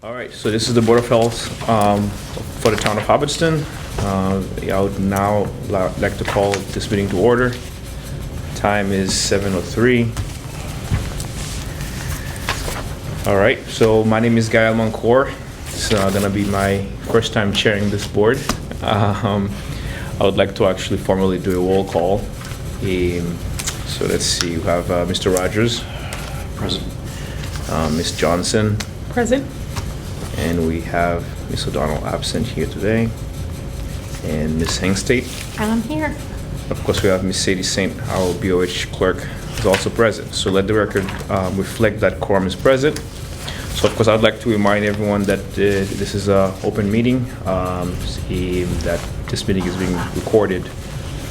All right, so this is the Board of Health for the town of Hubbardston. I would now like to call this meeting to order. Time is 7:03. All right, so my name is Gael Moncourt. It's gonna be my first time chairing this board. I would like to actually formally do a roll call. So let's see, we have Mr. Rogers. Present. Ms. Johnson. Present. And we have Ms. O'Donnell absent here today. And Ms. Hengstate. I'm here. Of course, we have Ms. Sadie Saint, our BOH clerk, is also present. So let the record reflect that quorum is present. So of course, I'd like to remind everyone that this is an open meeting, that this meeting is being recorded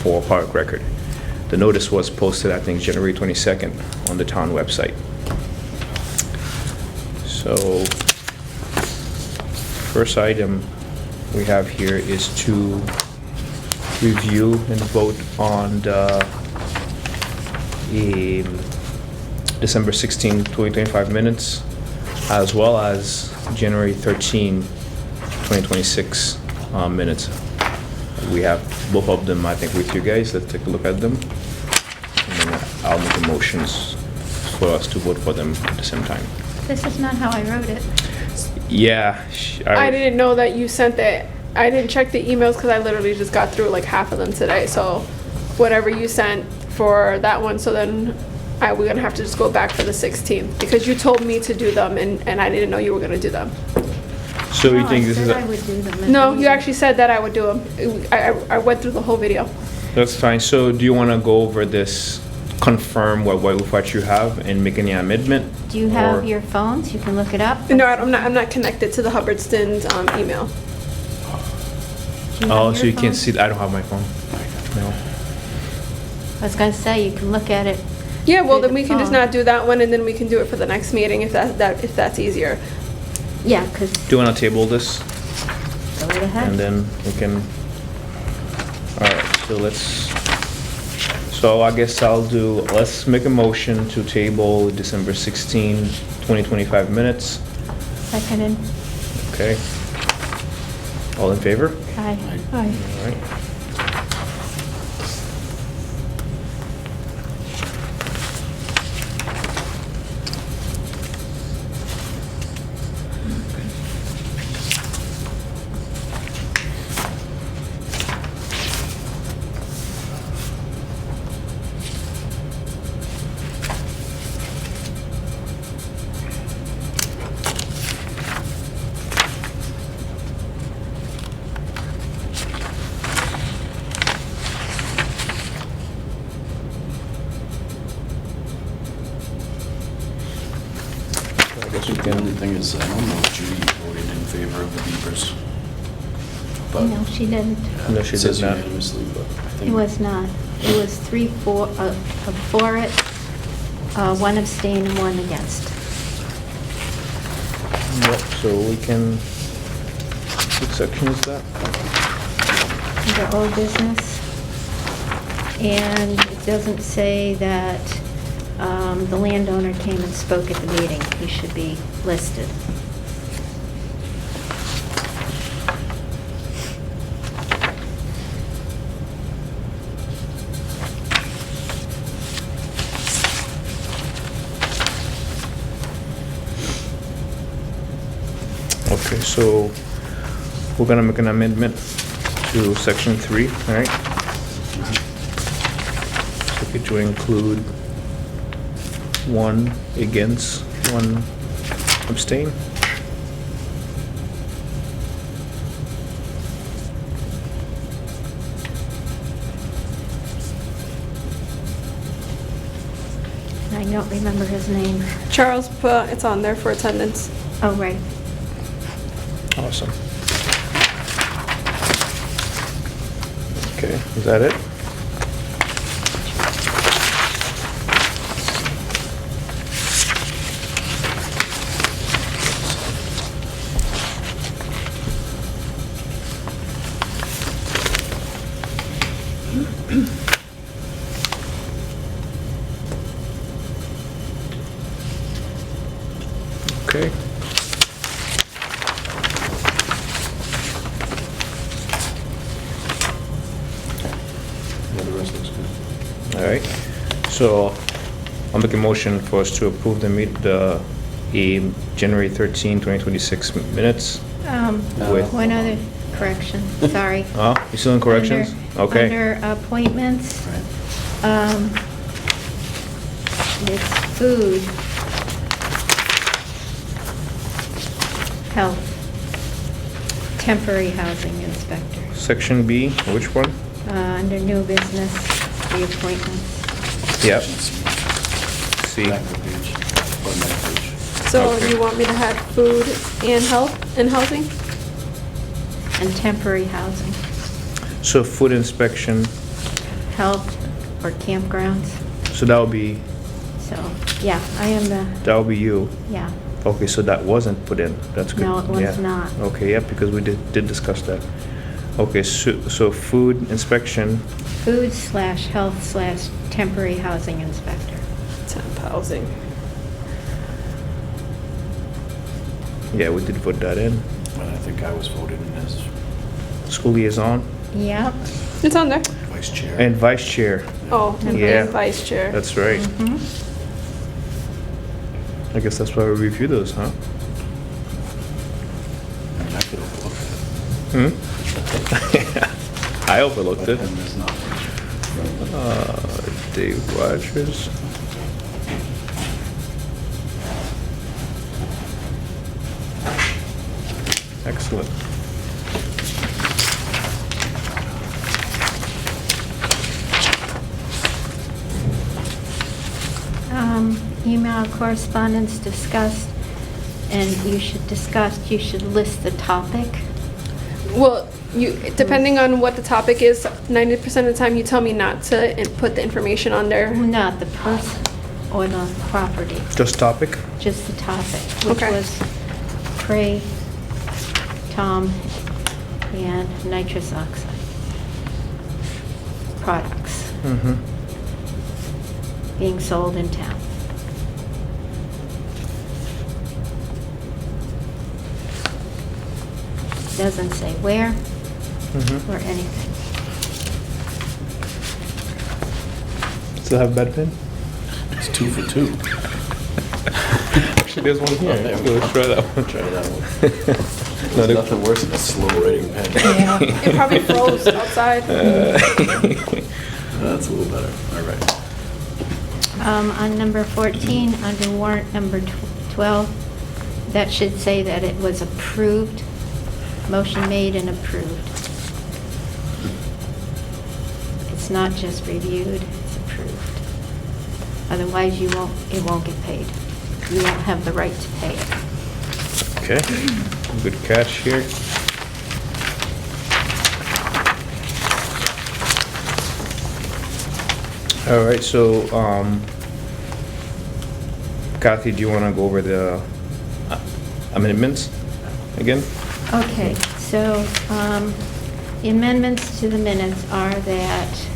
for public record. The notice was posted, I think, January 22nd on the town website. So, first item we have here is to review and vote on the December 16, 2025 minutes, as well as January 13, 2026 minutes. We have both of them, I think, with you guys. Let's take a look at them. And then I'll make the motions for us to vote for them at the same time. This is not how I wrote it. Yeah. I didn't know that you sent it. I didn't check the emails because I literally just got through like half of them today. So whatever you sent for that one, so then we're gonna have to just go back for the 16th because you told me to do them and I didn't know you were gonna do them. So you No, think I this is said I would do them at No, the you meeting. actually said that I would do them. I went through the whole video. That's fine. So do you want to go over this, confirm what you have, and make any amendment? Do you have Or- your phones? You can look it up. No, I'm not connected to the Hubbardston's email. Do you Oh, have so your you can't phone? see. I don't have my phone. No. I was gonna say, you can look at it. Yeah, well through then the we can just phone. not do that one and then we can do it for the next meeting if that's easier. Yeah, because, Do you want to table this, go right ahead. and then we can? All right. So let's. So I guess let's make a motion to table December 16, 2025 minutes. Seconded. Okay. All in favor? Aye. All right. I guess we The only can. thing is, I don't know if Judy voted in favor of the beavers. No, she didn't. No, she It says did not. unanimously, but I It think. was not. It was 3, 4, for it, 1 abstain and 1 against. Yep. So we can. What section is that? Under old business. And it doesn't say that the landowner came and spoke at the meeting. He should be listed. Okay, so we're gonna make an amendment to section 3, all right? So could you include 1 against, 1 abstain? I don't remember his name. Charles, it's on there for attendance. Oh, right. Awesome. Okay, is that it? Okay. All right, so I'll make a motion for us to approve the January 13, 2026 minutes. With- One other correction, sorry. Oh, you still in corrections? Okay. Under appointments, Right. it's food, health, temporary housing inspector. Section B, which one? Under new business, reappointments. Yep. See. C. Back of the page. Bottom of the page. So Okay. you want me to have food and health and housing? And temporary housing, So food inspection, health or campgrounds. so that would be I am you. yeah. Okay, so that wasn't put in, that's good. No, it was Yeah. not. Okay, yeah, because we did discuss that. Okay, so food inspection, Food/health/temporary housing inspector. Temp housing. yeah, we did put that in. But I think I was voted in as School liaison Yep. It's on there. vice chair. and vice chair, Oh, and Yeah. vice chair. that's right. Mhm. I guess that's why we review those, huh? I mean, I could overlook Hmm? I overlooked it. it. And there's not. Dave Rogers. Excellent. Email correspondence discussed, and you should list the topic. Well, depending on what the topic is, 90% of the time you tell me not to put the information on there. Not the person or the property, Just topic? just the topic, which Okay. was Cray, Tom, and nitrous oxide products Mm-hmm. being sold in town. Doesn't say where Mm-hmm. or anything. Still have bedpan? It's 2 for 2. Actually, there's one here. Oh, there we Let's go. try that one. Try that one. No, There's the- nothing worse than a slow writing pen. It probably froze outside. That's a little better. All right. On number 14, under warrant number 12, that should say that it was approved, motion made and approved. It's not just reviewed, it's approved. Otherwise, it won't get paid. You won't have the right to pay it. Okay, good catch here. All right, so, Kathy, do you want to go over the amendments again? Okay, so the amendments to the minutes are that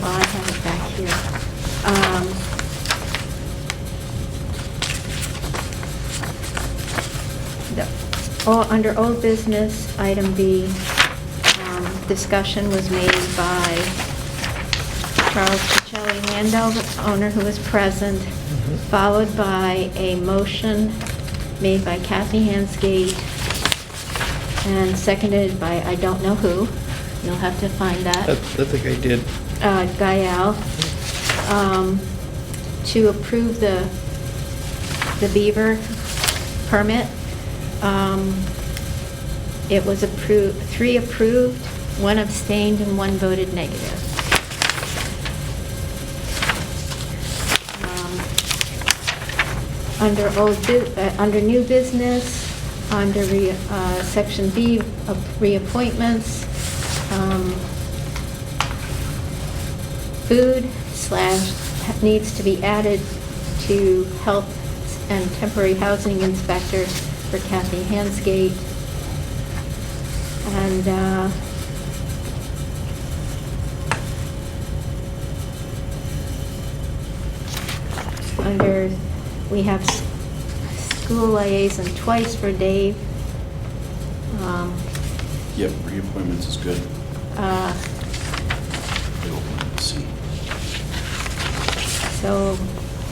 well, I have it back here. Under old business, item B, discussion was made by Charles Pacelli landowner who was present, followed by a motion made by Kathy Hansgate and seconded by I don't know who. You'll have to find that. I think I did. Gael, to approve the beaver permit. It was approved, 3 approved, 1 abstained, and 1 voted negative. Under new business, under section B of reappointments, food/ needs to be added to health and temporary housing inspector for Kathy Hansgate. And we have school liaison twice for Dave. Yep, reappointments is good. Uh, C. So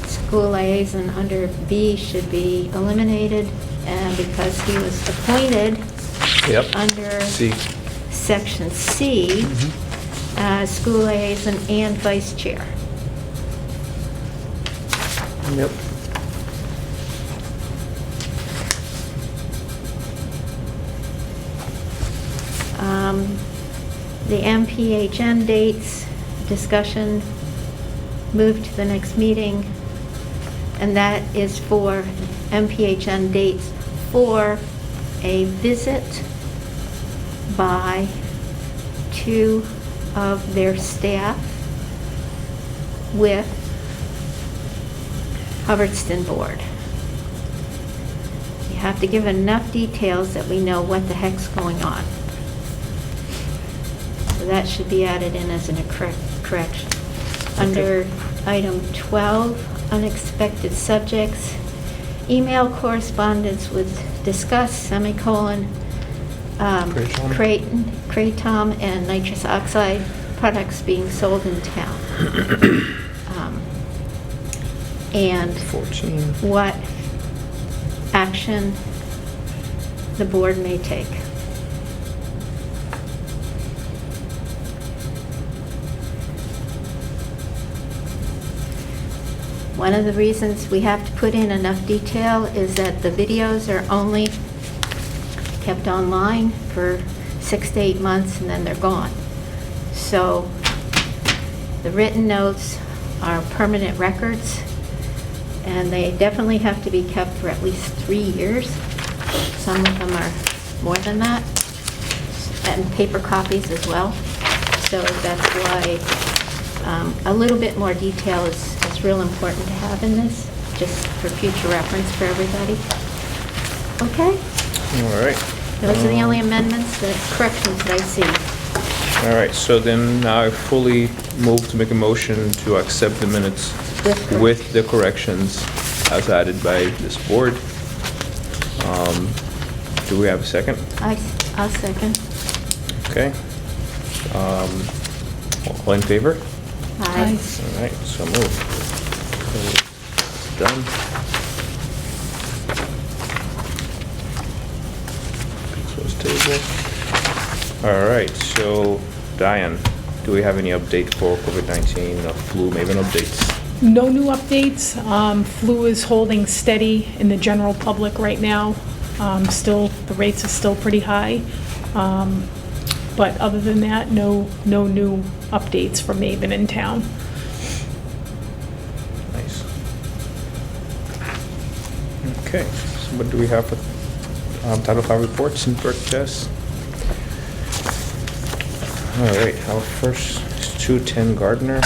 school liaison under B should be eliminated, and because he was appointed Yep. under C. section C, school liaison and vice chair. Yep. The MPHN dates, discussion, moved to the next meeting, and that is for MPHN dates for a visit by 2 of their staff with Hubbardston Board. You have to give enough details that we know what the heck's going on. So that should be added in as a correction. Under item 12, unexpected subjects, email correspondence with discuss, semicolon, kratom and nitrous oxide products being sold in town. And 14. what action the board may take. One of the reasons we have to put in enough detail is that the videos are only kept online for 6 to 8 months and then they're gone. So the written notes are permanent records, and they definitely have to be kept for at least 3 years. Some of them are more than that, and paper copies as well. So that's why a little bit more detail is real important to have in this, just for future reference for everybody. Okay? All right. Those are the only amendments, the corrections that I see. All right, so then now I fully move to make a motion to accept the minutes with the corrections as added by this board. Do we have a second? I'll second. Okay. All in favor? Aye. All right, so moved. It's done. Close table. All right, so Diane, do we have any update for COVID-19 or flu, maybe an updates? No new updates. Flu is holding steady in the general public right now. Still, the rates are still pretty high. But other than that, no new updates from Maven in town. Nice. Okay, so what do we have for Title V reports and perk tests? All right, our first is 210 Gardner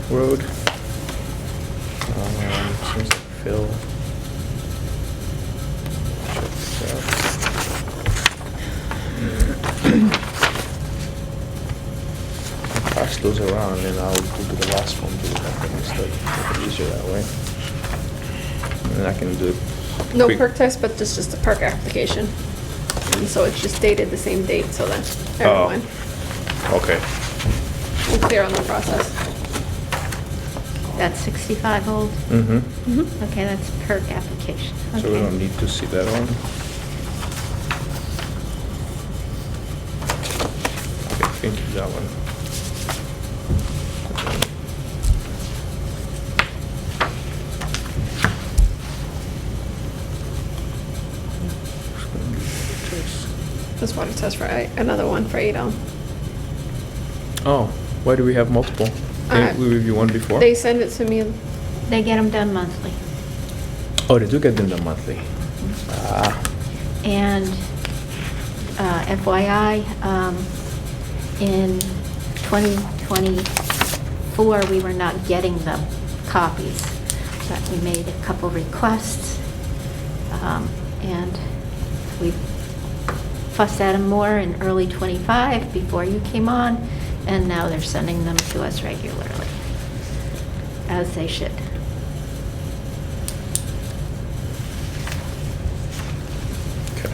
Road. Seems like Phil. Check this out. I'll pass those around and I'll go to the last one to the back of my study. Make it easier that way. And I can do it. No quick. perk test, but this is just a perk application. And so it's just dated the same date, so then everyone Okay. will clear on the process. That's 65 old? Mm-hmm. Okay, that's perk application. So we Okay. don't need to see that one. Okay, thank you, that one. This water test for another one for Adel. Oh, why do we have multiple? Didn't we review one before? They send it to me. They get them done monthly. Oh, they do get them done monthly. Ah, And FYI, in 2024, we were not getting the copies, but we made a couple requests, and we fussed at them more in early '25 before you came on, and now they're sending them to us regularly, as they should. okay.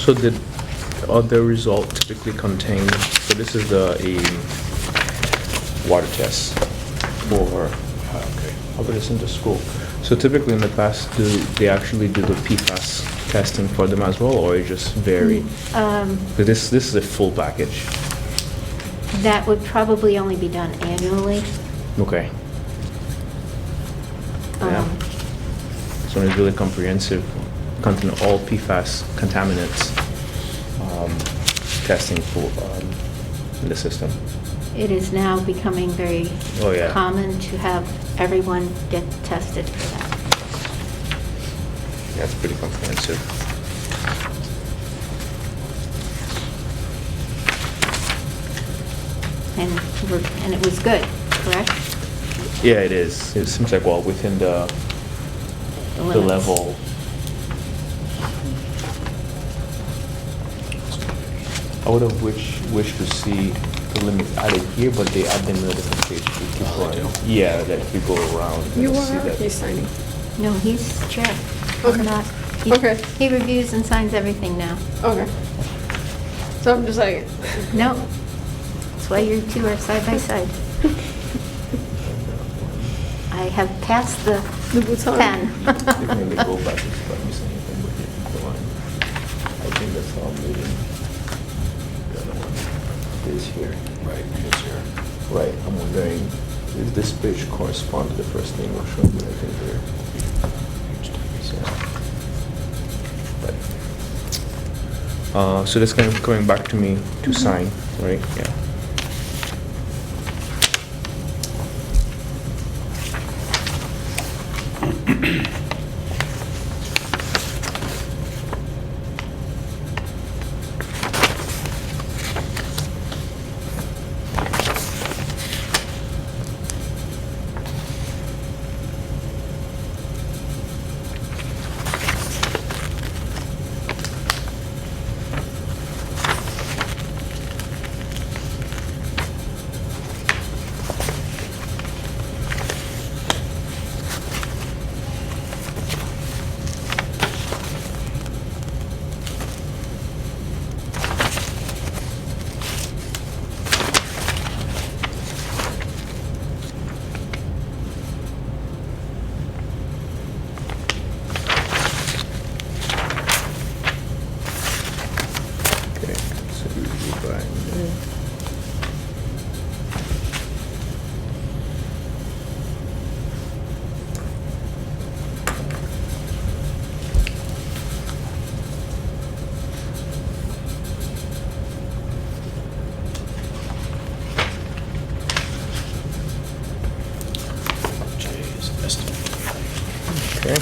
So did other result typically contain, so this is the, a water test for, how about this in the school? So typically in the past, do they actually do the PFAS testing for them as well, or it just vary? But this is a full package. That would probably only be done annually. Okay. Yeah. Um, So it's really comprehensive, contain all PFAS contaminants, testing for, in the system. It is now becoming very Oh, yeah. common to have everyone get tested for that. Yeah, it's pretty comprehensive. And it was good, correct? Yeah, it is. It seems like, well, within the limits. level. I would have wished to see the limits added here, but they add them in a different page. We keep Oh, they going. do? Yeah, that if we go around, You you'll see are, that. he's signing. No, he's chair. Okay. I'm not. He- Okay. He reviews and signs everything now. Okay. So I'm just like, No, that's why you two are side by side. I have passed the the boots on. pen. Even if they go back, it's not missing anything with the line. I think that's all meeting. The other one is here. Right, it's here. Right, I'm wondering, does this page correspond to the first thing we're showing you, I think here? So that's kind of coming back to me to sign, right? Yeah. Okay, so usually by there. J's estimate. Okay.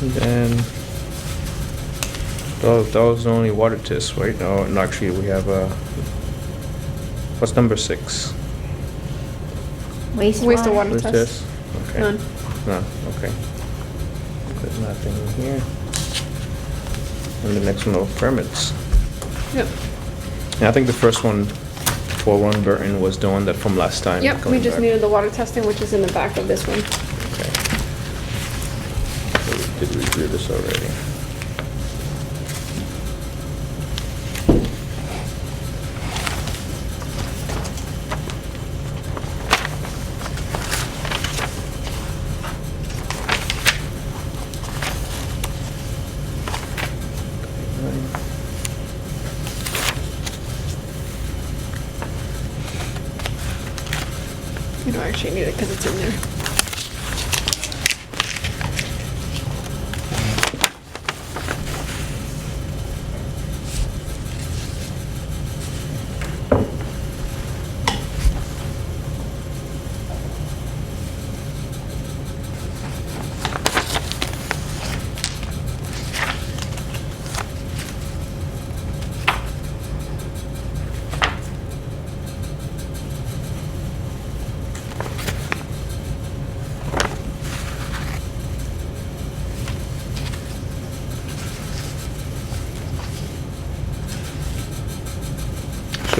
And then, that was the only water test, right? No, actually, we have, what's number 6? Wastewater. Water Water test. Okay. None. None, okay. There's nothing in here. And the next one, are permits. Yep. And I think the first one, 4-1 Burton, was the one that from last time. Yep, we coming just back. needed the water testing, which is in the back of this one. Okay. So we did review this already. You don't actually need it because it's in there.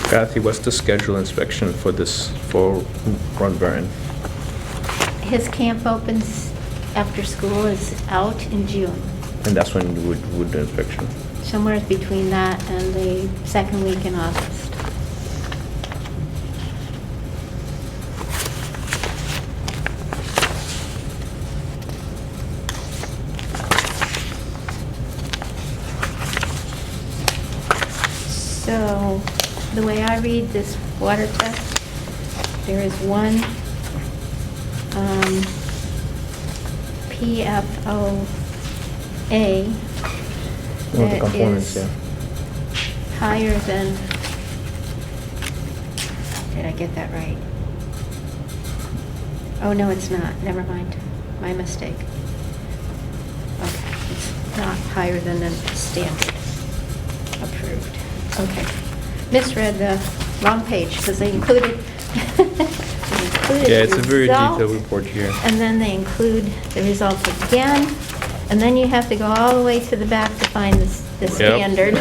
Kathy, what's the schedule inspection for this, for Ron Barron? His camp opens after school is out in June, And that's when you would do inspection? somewhere between that and the second week in August. So, the way I read this water test, there is one PFOA One of the that components, is yeah. higher than, did I get that right? Oh, no, it's not, never mind, my mistake. Okay, it's not higher than the standard approved. Okay, misread the wrong page, because they included, they included Yeah, it's a the very detailed result, report here. and then they include the results again, and then you have to go all the way to the back to find the Yep. standard,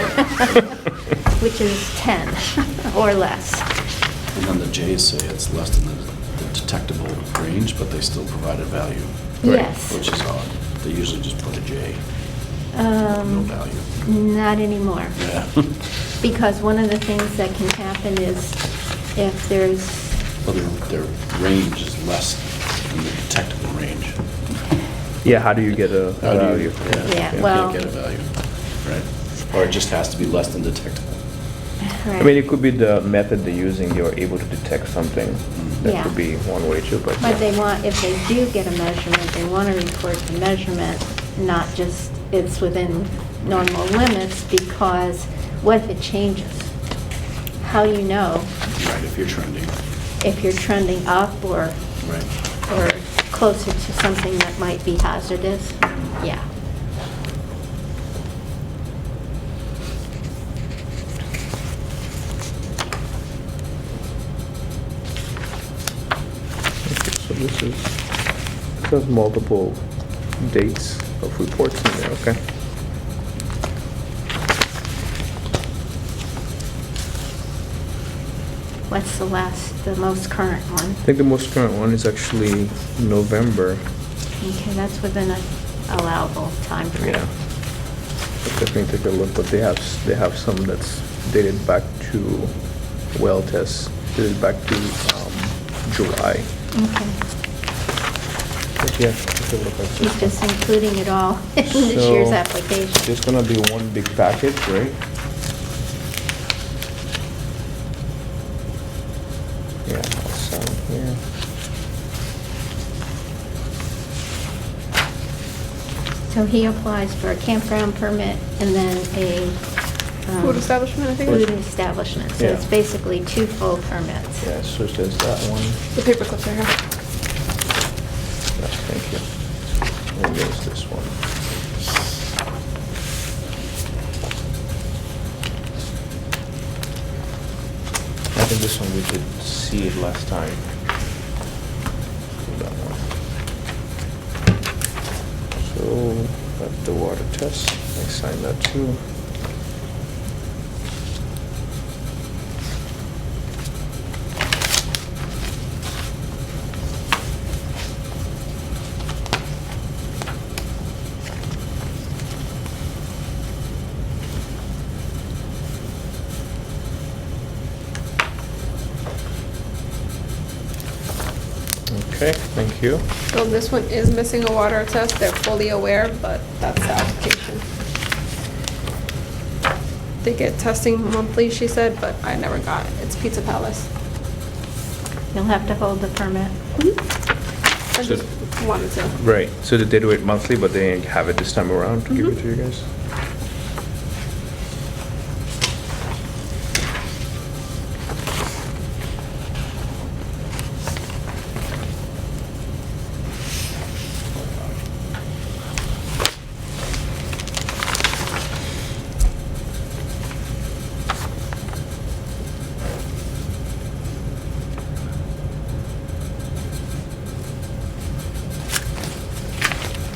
which is 10 or less. And then the J's say it's less than the detectable range, but they still provide a value, Yes. which is odd. They usually just put a J, no value. Not anymore. Yeah. Because one of the things that can happen is if there's, Well, their range is less than the detectable range. Yeah, how do you get a How do value? you- Yeah, you well- can't get a value, right? Or it just has to be less than detectable. I mean, it could be the method they're using, you're able to detect something. That Yeah. could be one way too, but. but they want, if they do get a measurement, they want to report the measurement, not just it's within normal limits, because what if it changes? How do you know Right, if you're trending, if you're trending up or right. closer to something that might be hazardous? Yeah. Okay, so this has multiple dates of reports in there, okay? What's the most current one? I think the most current one is actually November. Okay, that's within a allowable time frame. Yeah. But definitely take a look, but they have some that's dated back to well tests, dated back to July. Okay. But yeah, take a look at He's this just one. including it all in this year's So, application. It's gonna be one big package, right? Yeah, I'll sign here. So he applies for a campground permit and then a Food establishment, I think. food establishment. So Yeah. it's basically two full permits. Yeah, so there's that one. The paper clips are here. Yeah, thank you. And there's this one. I think this one we did see it last time. That one. So, that's the water test. I signed that too. Okay, thank you. So this one is missing a water test. They're fully aware, but that's the application. They get testing monthly, she said, but I never got it. It's Pizza Palace. You'll have to hold the permit. I So- just wanted to. Right, so they did do it monthly, but they didn't have it this time around to give it to you guys?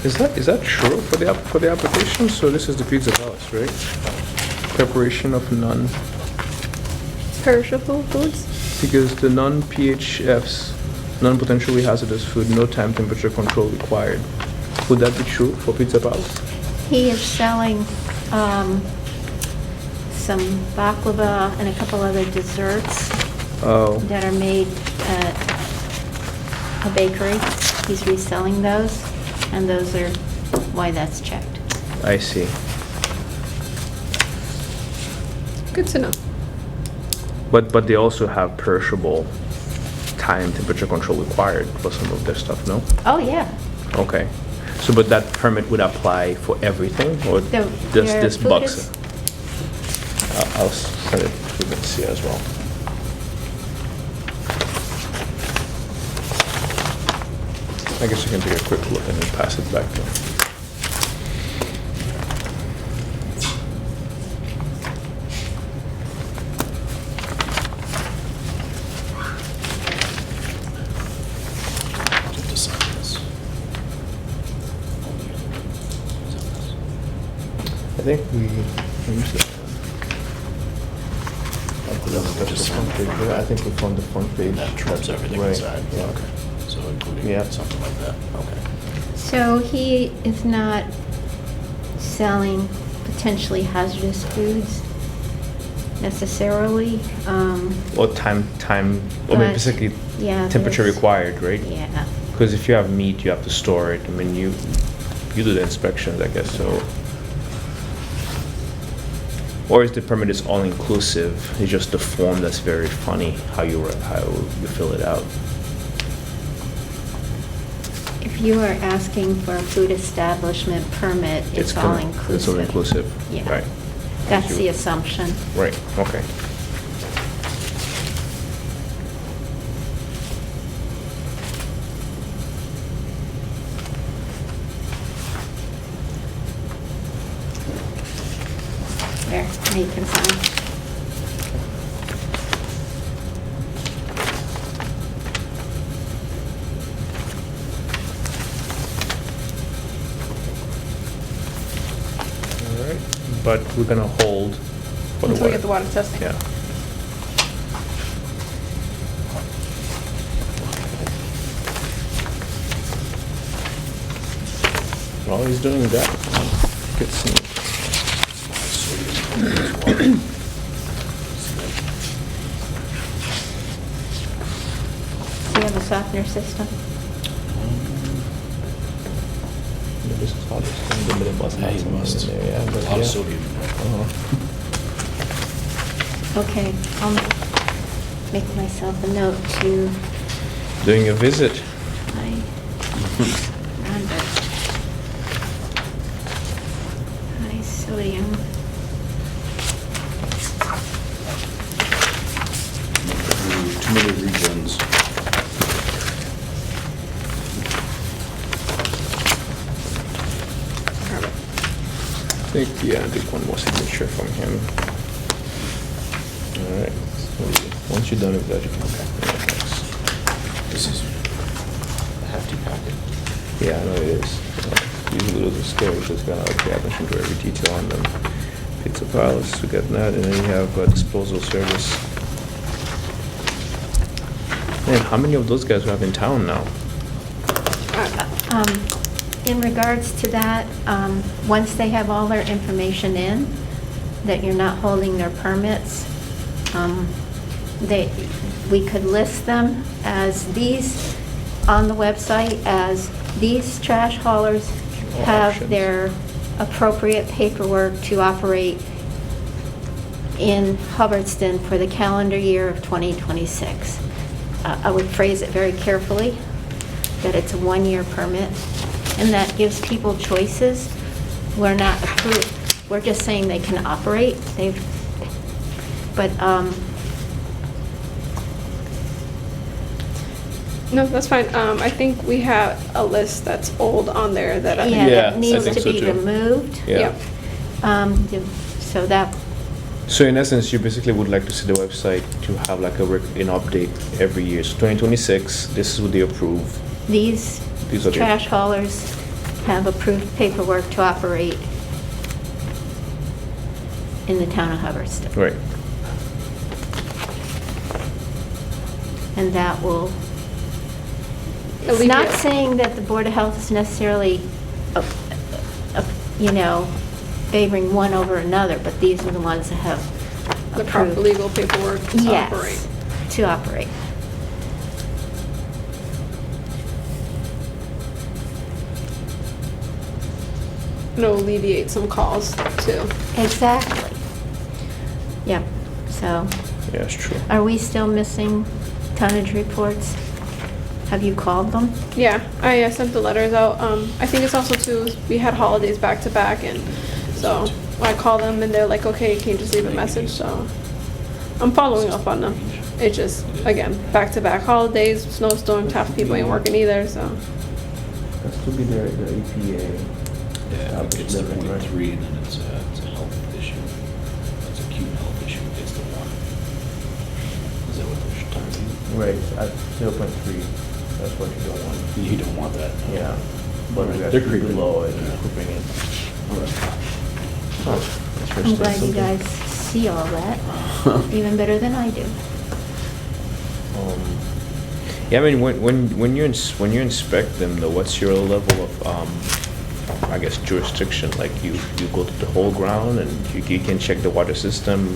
Is that true for the application? So this is the Pizza Palace, right? Preparation of Perishable foods? Because the non-PHFs, non-potentially hazardous food, no time temperature control required. Would that be true for Pizza Palace? He is selling some baklava and a couple other desserts Oh, that are made at a bakery. He's reselling those, and those are why that's checked. I see. Good to know. But they also have perishable time temperature control required for some of their stuff, no? Oh, yeah. Okay. So, but that permit would apply for everything, or The- just their this food box? is- I'll send it to Vinci as well. I guess you can take a quick look and then pass it back to him. To decide this. I think we used it. Just Yeah, I think we found the front page. That trumps everything Right, inside. yeah. Okay. So including Yeah. something like that. Okay. So he is not selling potentially hazardous foods necessarily. Or time, I mean, But, basically, yeah, temperature there's- required, right? Yeah. Because if you have meat, you have to store it. I mean, you do the inspections, I guess, so. Or is the permit is all-inclusive? It's just the form that's very funny, how you fill it out. If you are asking for a food establishment permit, it's all inclusive. It's all-inclusive, Yeah. right. That's the assumption. Right, okay. There, now you can sign. All right, but we're gonna hold for the Until we get the water testing. Yeah. While he's doing that, get some. Do you have a softener system? This is how this thing, the middle bus Yeah, has you something must. in there, yeah, A but lot of yeah. sodium in there. Uh-huh. Okay, I'll make myself a note to Doing a visit. high sodium. Too many regens. I think, yeah, I think one more signature from him. All right, so once you're done with that, you can, okay, yeah, thanks. This is a hefty packet. Yeah, I know it is. Usually those are scary, because it's gonna pay attention to every detail on them. Pizza Palace, we got that, and then you have disposal service. Man, how many of those guys we have in town now? In regards to that, once they have all their information in, that you're not holding their permits, we could list them as these, on the website, as these trash haulers All have options. their appropriate paperwork to operate in Hubbardston for the calendar year of 2026. I would phrase it very carefully, that it's a one-year permit, and that gives people choices. We're not approved, we're just saying they can operate, but, No, that's fine. I think we have a list that's old on there that I. yeah, Yeah, that I needs think to so be too. removed. Yeah. So that, So in essence, you basically would like to see the website to have like an update every year. So 2026, this is what they approve. these These are the- trash haulers have approved paperwork to operate in the town of Hubbardston. Right. and that will, it's Alleviate. not saying that the Board of Health is necessarily, you know, favoring one over another, but these are the ones that have The proper approved. legal paperwork to operate. Yes, to operate. It'll alleviate some calls too. Exactly. Yep, so, Yeah, it's true. are we still missing tonnage reports? Have you called them? Yeah, I sent the letters out. I think it's also too, we had holidays back to back, and so I called them and they're like, okay, can you just leave a message? So I'm following up on them. It just, again, back to back holidays, snowstorms, half the people ain't working either, so. That's to be the EPA. Yeah, it's the 0.3, and then it's a health issue. It's an acute health issue, it's the water. Is that what they're targeting? Right, at 0.3, that's what you don't want. You don't want that. Yeah, but we Right, got they're to creeping. below it, Yeah. creeping in. All right. I'm glad you guys see all that, even better than I do. Yeah, I mean, when you inspect them, though, what's your level of, I guess, jurisdiction? Like, you go to the whole ground and you can check the water system?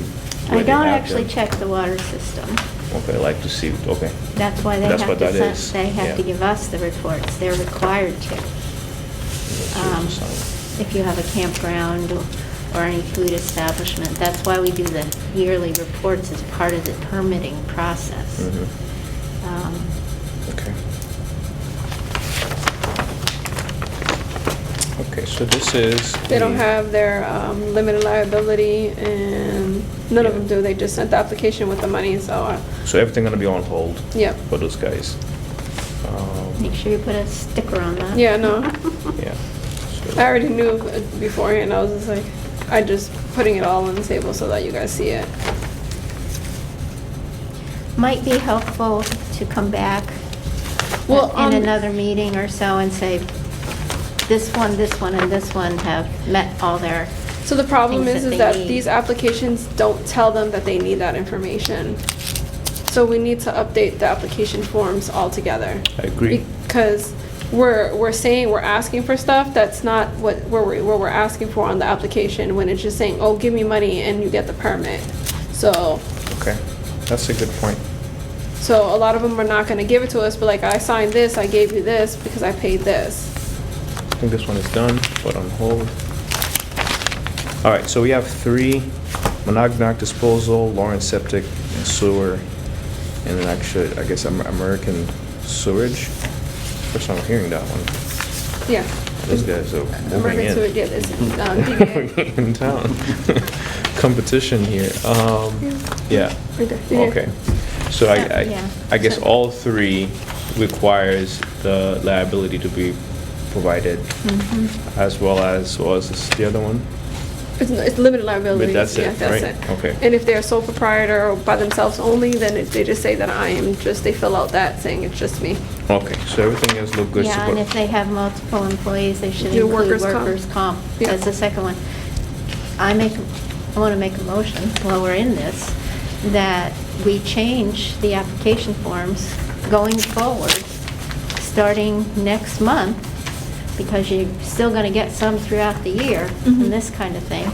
where I they don't have actually them? check the water system. Okay, like to see, okay. That's why they That's have what to that send, is, they have to yeah. give us the reports. They're required to. If you have a campground or any food establishment, that's why we do the yearly reports as part of the permitting process. Mhm. Um, Okay. Okay, so this is. They don't the- have their limited liability, and none of them do. They just sent the application with the money, so, So everything gonna be on hold yep. for those guys? Make sure you put a sticker on that. Yeah, no. Yeah. I already knew beforehand. I was just like, I just putting it all on the table so that you guys see it. Might be helpful to come back Well, in another meeting or so and say, this one, and this one have met all their, So the problem things is that that they need. these applications don't tell them that they need that information. So we need to update the application forms altogether. I agree. Because we're saying, we're asking for stuff that's not what we're asking for on the application, when it's just saying, oh, give me money and you get the permit. So Okay, that's a good point. a lot of them are not gonna give it to us, but like, I signed this, I gave you this because I paid this. I think this one is done, put on hold. All right, so we have 3, Monognac Disposal, Lawrence Septic and Sewer, and then actually, I guess, American Sewerage. First time I'm hearing that one. Yeah. Those guys are moving American Sewer, in. yeah, this, DBA. In town. Competition here. Yeah, Right there. Yeah. okay. So Yeah. I guess all 3 requires the liability to be provided, as well as, what was this, the other one? It's limited liability. But that's yeah, it, that's right? it. Okay. And if they're a sole proprietor or by themselves only, then they just say that I am just, they fill out that saying it's just me. Okay, so everything else look good. so yeah, and what- if they have multiple employees, they should Do include workers' comp. workers' comp. Yeah. That's the second one. I want to make a motion while we're in this, that we change the application forms going forward, starting next month, because you're still going to get some throughout the year, and this kind of thing,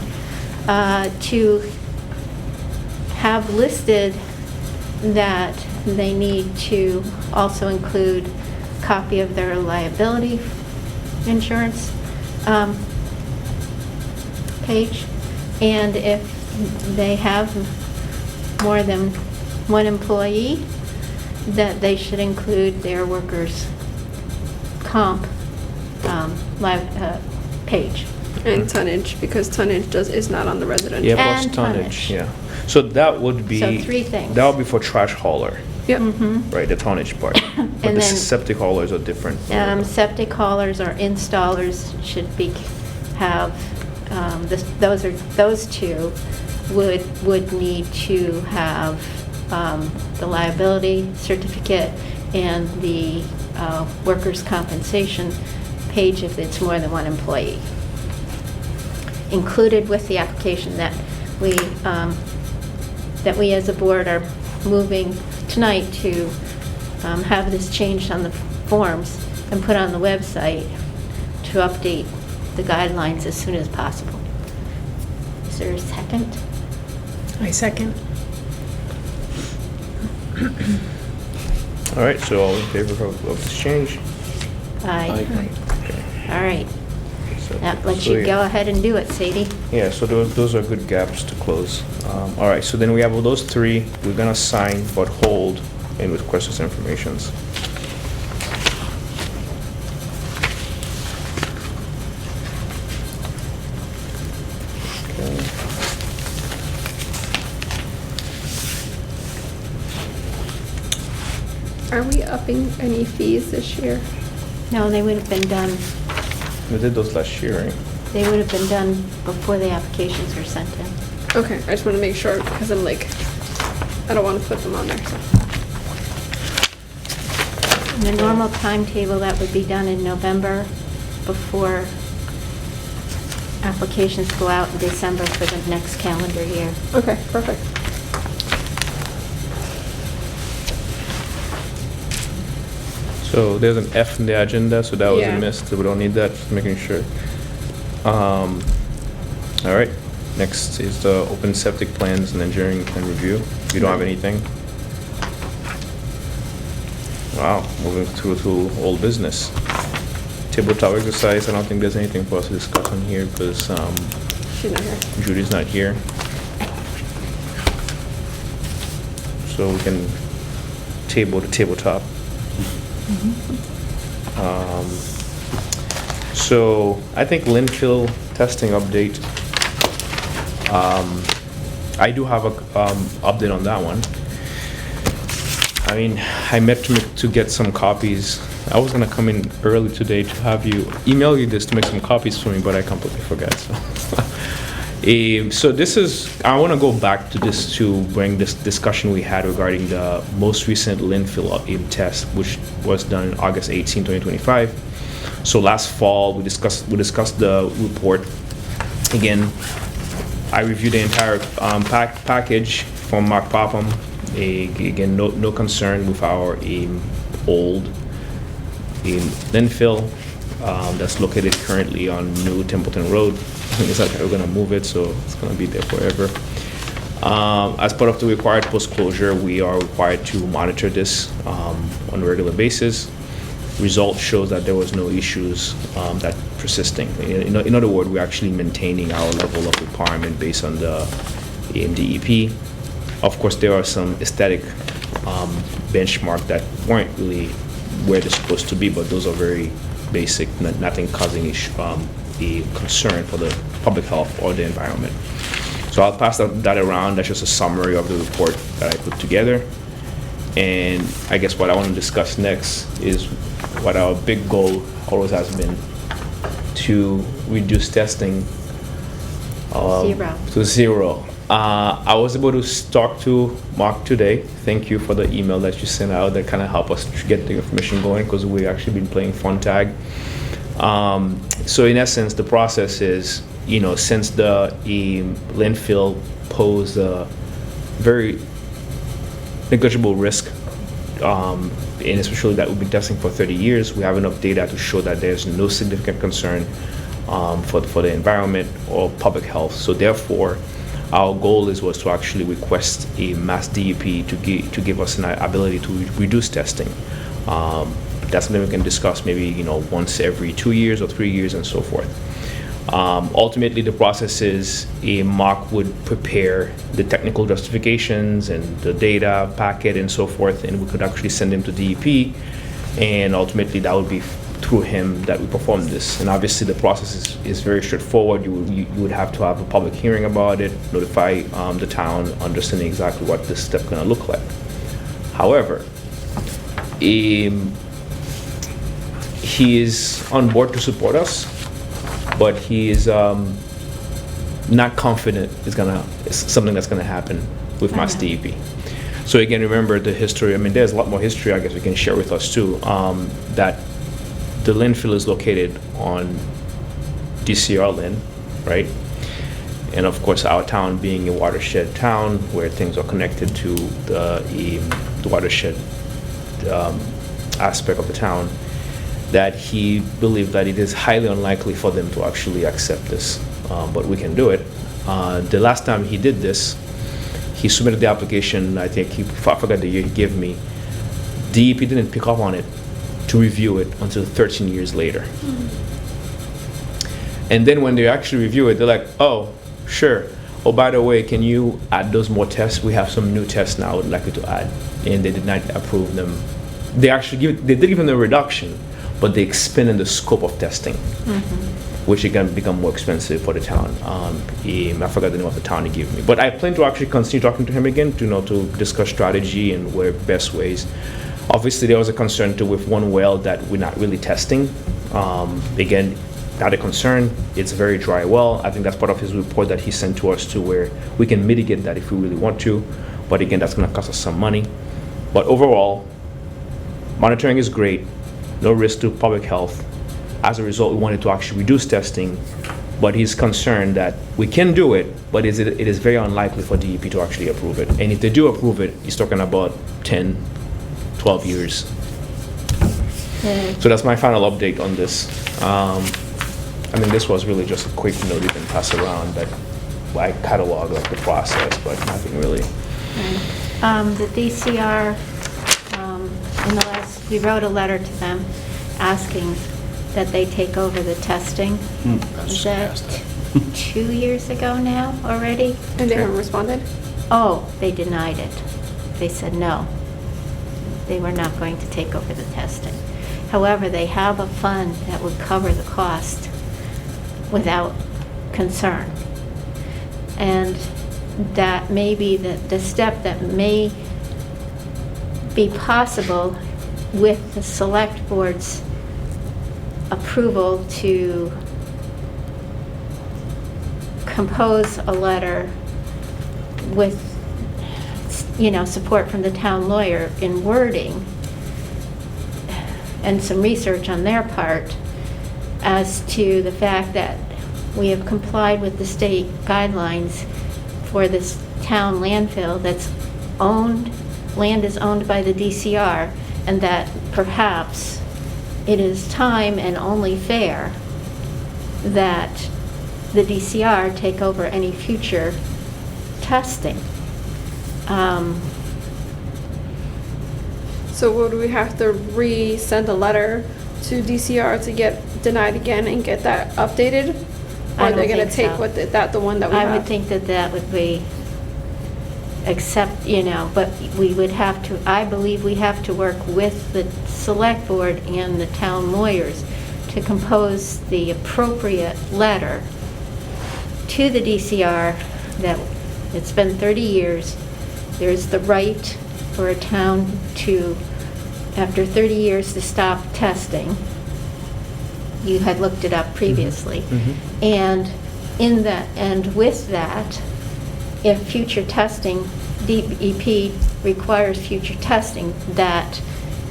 to have listed that they need to also include copy of their liability insurance page, and if they have more than one employee, that they should include their workers' comp page. And tonnage, because tonnage is not on the residential. Yeah, plus And tonnage, tonnage. yeah. So that would be. So 3 things. That would be for trash hauler, Yep. right, the tonnage part. But And the then- septic haulers are different. Septic haulers or installers should have, those 2 would need to have the liability certificate and the workers' compensation page if it's more than one employee, included with the application that we as a board are moving tonight to have this changed on the forms and put on the website to update the guidelines as soon as possible. Is there a second? I second. All right, so all in favor of this change? Aye. All right. So- That lets so you yeah. go ahead and do it, Sadie. Yeah, so those are good gaps to close. All right, so then we have all those three. We're gonna sign but hold and with questions and informations. Okay. Are we upping any fees this year? No, they would have been done, We did those last year, right? they would have been done before the applications were sent in. Okay, I just want to make sure because I'm like, I don't want to put them on there, so. In the normal timetable, that would be done in November before applications go out in December for the next calendar year. Okay, perfect. So there's an F in the agenda, so that was Yeah. a miss, so we don't need that, just making sure. All right, next is the open septic plans and engineering plan review. You don't have anything? Wow, moving to old business. Tabletop exercise, I don't think there's anything for us to discuss on here because She's not here. Judy's not here. So we can table the tabletop. So I think landfill testing update. I do have a update on that one. I mean, I meant to get some copies. I was gonna come in early today to have you email you this to make some copies for me, but I completely forgot. So, so this is. I want to go back to this to bring this discussion we had regarding the most recent landfill test, which was done in August 18, 2025. So last fall we discussed the report. Again, I reviewed the entire package from Mark Popham. Again, no concern with our old landfill that's located currently on New Templeton Road. It's like we're gonna move it, so it's gonna be there forever. As part of the required post-closure, we are required to monitor this on a regular basis. Result shows that there was no issues that persisting. In other words, we're actually maintaining our level of requirement based on the DEP. Of course, there are some aesthetic benchmark that weren't really where they're supposed to be, but those are very basic, nothing causing a concern for the public health or the environment. So I'll pass that around. That's just a summary of the report that I put together. And I guess what I want to discuss next is what our big goal always has been, to reduce testing to zero. I was able to talk to Mark today. Thank you for the email that you sent out that kind of helped us to get the information going, because we actually been playing phone tag. So in essence, the process is, since the landfill posed a very negligible risk, and especially that we've been testing for 30 years, we have enough data to show that there's no significant concern for the environment or public health. So therefore, our goal was to actually request a mass DEP to give us an ability to reduce testing. That's something we can discuss maybe once every 2 years or 3 years and so forth. Ultimately, the process is Mark would prepare the technical justifications and the data packet and so forth, and we could actually send them to DEP, and ultimately that would be through him that we perform this. And obviously the process is very straightforward. You would have to have a public hearing about it, notify the town, understanding exactly what this step gonna look like. However, he is on board to support us, but he is not confident it's something that's gonna happen with Mass DEP. So again, remember the history. I mean, there's a lot more history I guess we can share with us too, that the landfill is located on DCR land, right? And of course, our town being a watershed town where things are connected to the watershed aspect of the town, that he believed that it is highly unlikely for them to actually accept this, but we can do it. The last time he did this, he submitted the application, I think, I forgot the year he gave me. DEP didn't pick up on it to review it until 13 years later. And then when they actually review it, they're like, oh, sure. Oh, by the way, can you add those more tests? We have some new tests now I would like you to add. And they did not approve them. They did give them a reduction, but they expanded the scope of testing, which again become more expensive for the town. I forgot the name of the town he gave me. But I plan to actually continue talking to him again to discuss strategy and where best ways. Obviously, there was a concern too with one well that we're not really testing. Again, not a concern. It's a very dry well. I think that's part of his report that he sent to us too, where we can mitigate that if we really want to. But again, that's going to cost us some money. But overall, monitoring is great. No risk to public health. As a result, we wanted to actually reduce testing, but he's concerned that we can do it, but it is very unlikely for DEP to actually approve it. And if they do approve it, he's talking about 10, 12 years. So that's my final update on this. I mean, this was really just a quick note you can pass around that I catalog like the process, but nothing really. The DCR, in the last, we wrote a letter to them asking that they take over the testing. Is that 2 years ago now already? And they haven't responded? Oh, they denied it. They said no. They were not going to take over the testing. However, they have a fund that would cover the cost without concern. And that may be the step that may be possible with the select board's approval to compose a letter with, support from the town lawyer in wording and some research on their part as to the fact that we have complied with the state guidelines for this town landfill that's land is owned by the DCR, and that perhaps it is time and only fair that the DCR take over any future testing. So would we have to resend a letter to DCR to get denied again and get that updated? Or I are don't they gonna think take so. the one that we have? I would think that would be, but we would have to, I believe we have to work with the select board and the town lawyers to compose the appropriate letter to the DCR that it's been 30 years. There's the right for a town to, after 30 years, to stop testing. You had looked it up previously. And with that, if future testing, DEP requires future testing, that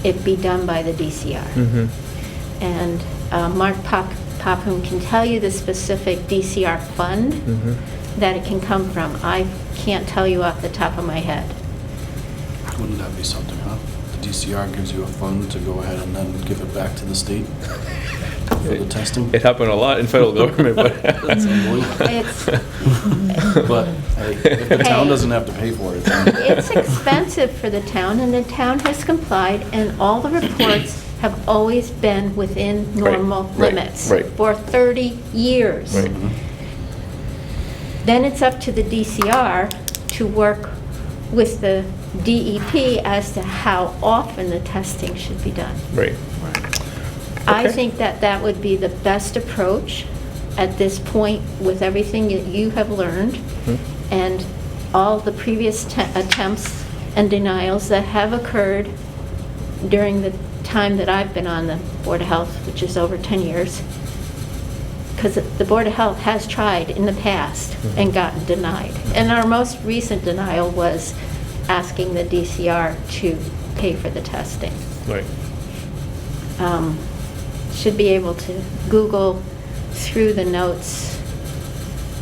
it be done by the DCR. And Mark Popham can tell you the specific DCR fund that it can come from. I can't tell you off the top of my head. Wouldn't that be something, huh? The DCR gives you a fund to go ahead and then give it back to the state for the testing? It happened a lot in federal government, but That's unbelievable. It's, But hey, if the town doesn't have to pay for it, then it's expensive for the town, and the town has complied, and all the reports have always been within normal right, limits right. for 30 years. Right. Then it's up to the DCR to work with the DEP as to how often the testing should be done. right. I Okay. think that would be the best approach at this point with everything that you have learned and all the previous attempts and denials that have occurred during the time that I've been on the Board of Health, which is over 10 years. Because the Board of Health has tried in the past and gotten denied. And our most recent denial was asking the DCR to pay for the testing. Right. Should be able to Google through the notes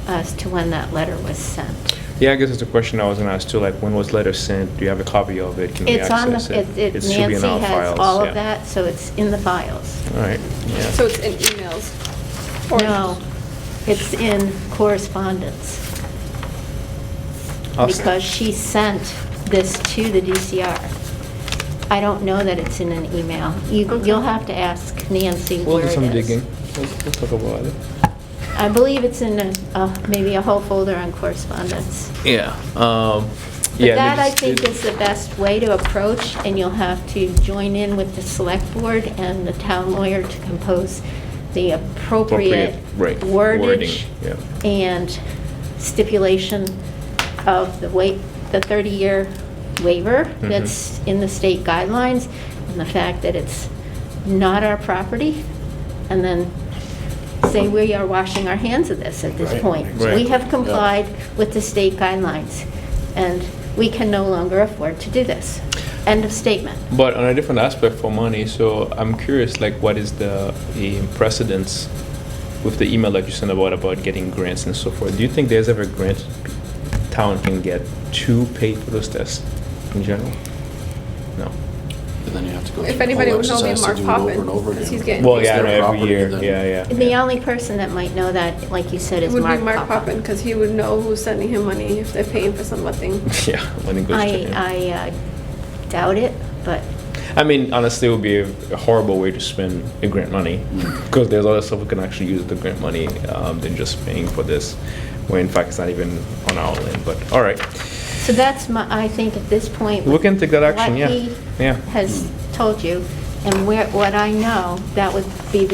as to when that letter was sent. Yeah, I guess it's a question I was gonna ask too, like, when was letter sent? Do you have a copy of it? Can we It's on, access it? it, should be in Nancy our has files, all yeah. of that, so it's in the files. All right, yeah. So it's in emails? Or- No, it's in correspondence. I'll Because she sent this to the DCR. I don't know that it's in an email. You'll have to ask Nancy We'll where do it some is. digging. We'll talk about it. I believe it's in maybe a whole folder on correspondence. Yeah, But yeah. that, they I just think, did- is the best way to approach, and you'll have to join in with the select board and the town lawyer to compose the appropriate right, wording, wordage yeah. and stipulation of the 30-year waiver Mm-hmm. that's in the state guidelines, and the fact that it's not our property, and then say we are washing our hands of this at this Right, point. exactly. We have complied with the state guidelines, and we can no longer afford to do this. End of statement. But on a different aspect for money, so I'm curious, like, what is the precedence with the email that you sent about getting grants and so forth? Do you think there's ever a grant town can get to pay for those tests in general? No. And then you have to go. If through the anybody whole would know, exercise be to Mark do it over Poppin, and over 'cause again. he's getting- Well, It's yeah, I know their every property, year, then- yeah. The only person that might know that, like you said, It is would be Mark Mark Papa. Poppin, because he would know who's sending him money if they're paying for something. Yeah, when it goes to him. I doubt it, but I mean, honestly, it would be a horrible way to spend the grant money, because there's other stuff we can actually use the grant money than just paying for this, when in fact it's not even on our land, but, all right. so that's I think at this point. We can take that action, yeah. What he Yeah. has told you, and what I know, that would be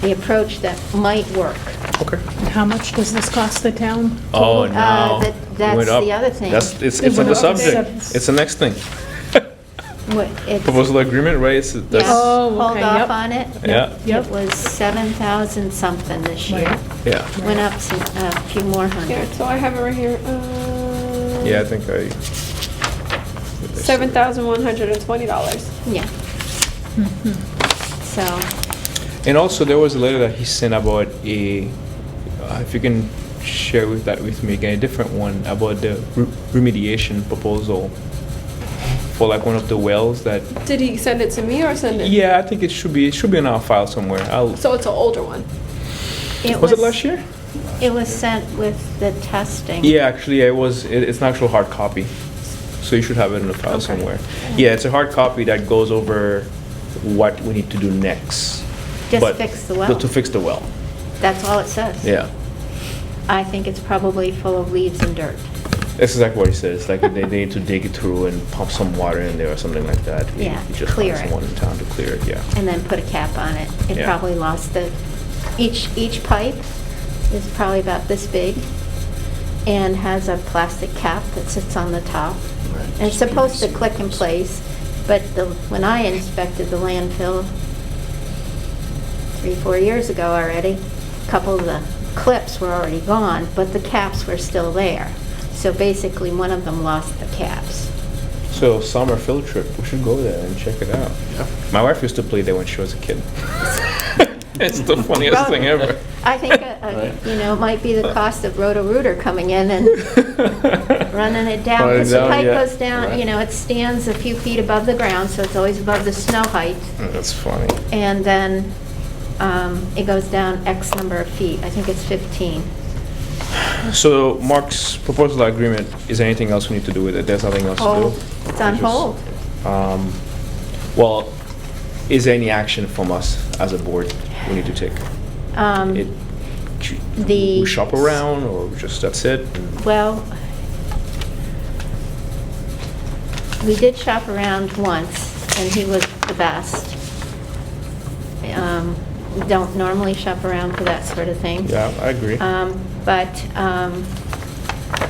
the approach that might work. Okay. And how much does this cost the town? Oh, Uh, no. that- It that's went up. the other thing. It's It on went the up. subject. It's the next thing. It's- Proposal agreement, right? It's, Yeah, that's, Oh, hold okay, off yep. on it. Yeah. Yep. It was 7,000 something this year. Right. yeah. Went up a few more Here, hundred. so I have it right here. Yeah, I think I. $7,120. Yeah. So, And also, there was a letter that he sent about if you can share with me again, a different one about the remediation proposal for like one of the wells that. Did he send it to me or send it? Yeah, I think it should be in our file somewhere. So it's an older one. Was it last year? It was sent with the testing. Yeah, actually, it's an actual hard copy. So you should have it in the file Okay. somewhere. Yeah, it's a hard copy that goes over what we need to do next. Just But- fix the well. To fix the well, That's all it says. yeah. I think it's probably full of weeds and dirt. That's exactly what he says, like they need to dig it through and pump some water in there or something like that. Yeah, You just clear find it. someone in town to clear it, yeah. And then put a cap on it. It Yeah. probably lost each pipe is probably about this big and has a plastic cap that sits on the top. Right, And it's just supposed to PVC click in ones. place, but when I inspected the landfill 3-4 years ago already, a couple of the clips were already gone, but the caps were still there. So basically, one of them lost the caps. So summer field trip, we should go there and check it out. Yeah. My wife used to play there when she was a kid. It's the funniest thing ever. I think, it might be the cost of Roto-Rooter coming in and running it down. Running Because the down, pipe yeah. goes down, Right. it stands a few feet above the ground, so it's always above the snow height. That's funny. And then it goes down X number of feet. I think it's 15. So Mark's proposal agreement, is there anything else we need to do with it? There's nothing else to do? Hold. It's on Just- hold. Well, is there any action from us as a board we need to take? It- We shop around, or just that's it? Well, we did shop around once, and he was the best. We don't normally shop around for that sort of thing. Yeah, I agree. But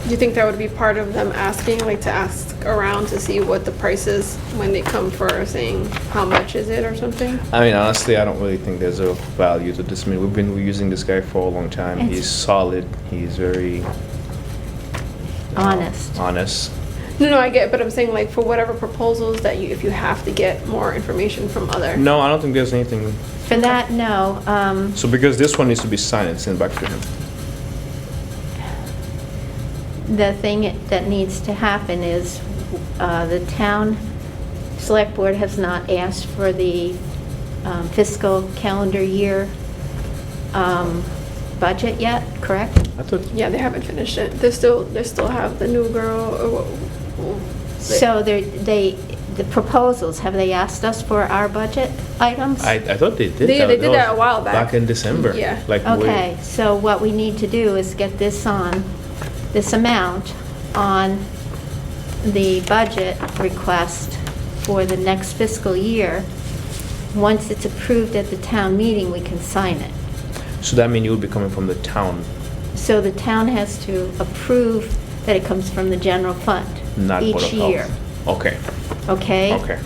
Do you think that would be part of them asking, like to ask around to see what the price is when they come for saying how much is it or something? I mean, honestly, I don't really think there's a value to this. I mean, we've been using this guy for a long time. It's- He's solid. He's very honest. honest. No, I get it, but I'm saying like for whatever proposals that if you have to get more information from other. No, I don't think there's anything. For that, no. So because this one needs to be signed and sent back to him. the thing that needs to happen is, the town select board has not asked for the fiscal calendar year budget yet, correct? I thought, Yeah, they haven't finished it. They still have the new girl, So the proposals, have they asked us for our budget items? I thought they did. They did that was a while back. Back in December. Yeah. Like Okay, so what we need to do is get this amount on the budget request for the next fiscal year. Once it's approved at the town meeting, we can sign it. So that means you would be coming from the town, So the town has to approve that it comes from the general fund not Board each of Health. year, Okay, okay? okay.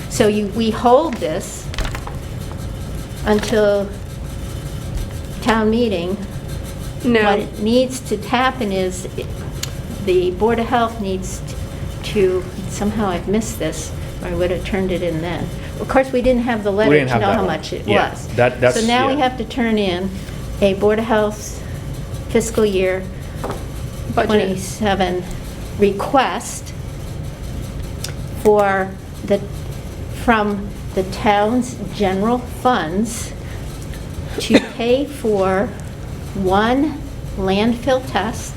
So we hold this until town meeting. No. What needs to happen is, the Board of Health needs to, somehow I've missed this, or I would have turned it in then. Of course, we didn't have the letter didn't to have know that how one. much it Yeah, was. that's- So now we yeah. have to turn in a Board of Health fiscal year Budget. 27 request from the town's general funds to pay for one landfill test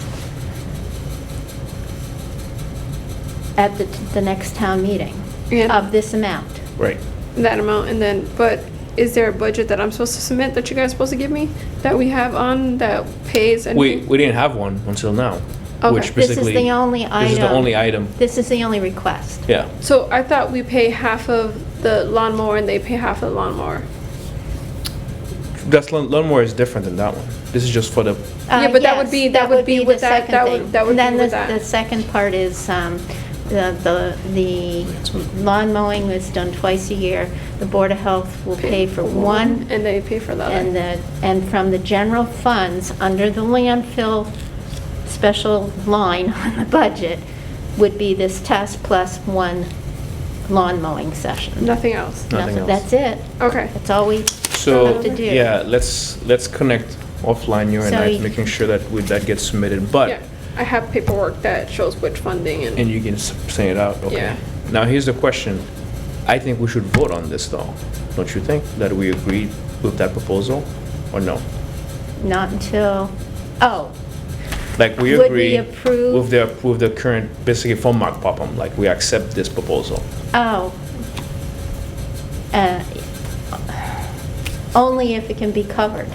at the next town meeting And- of this amount. Right. that amount, and then, but is there a budget that I'm supposed to submit that you guys are supposed to give me, that we have on, that pays and? We didn't have one until now, Okay. which This is basically. the only This is the item. only item, This is the only request. yeah. So I thought we pay half of the lawnmower and they pay half of the lawnmower. That's lawnmower is different than that one. This is just for the, Yeah, but that would Yes, be- that would be the with that- second that thing. would- that would And be then with that. the second part is, the lawn mowing was done twice a year. The Board of Health will pay for one, And they pay for the other. and from the general funds, under the landfill special line on the budget, would be this test plus one lawn mowing session. Nothing else. Nothing else. That's it. Okay. That's all we so, have to do. yeah, let's connect offline, you and So I, you- making sure that gets submitted, Yeah, but, I have paperwork that shows which funding and and, you can say it out, okay? Yeah. Now, here's the question. I think we should vote on this, though. Don't you think? That we agreed with that proposal, or no? Not until, oh, Like, we Would we agree approve- with the current, basically from Mark Popham, like, we accept this proposal. oh. Uh, Only if it can be covered.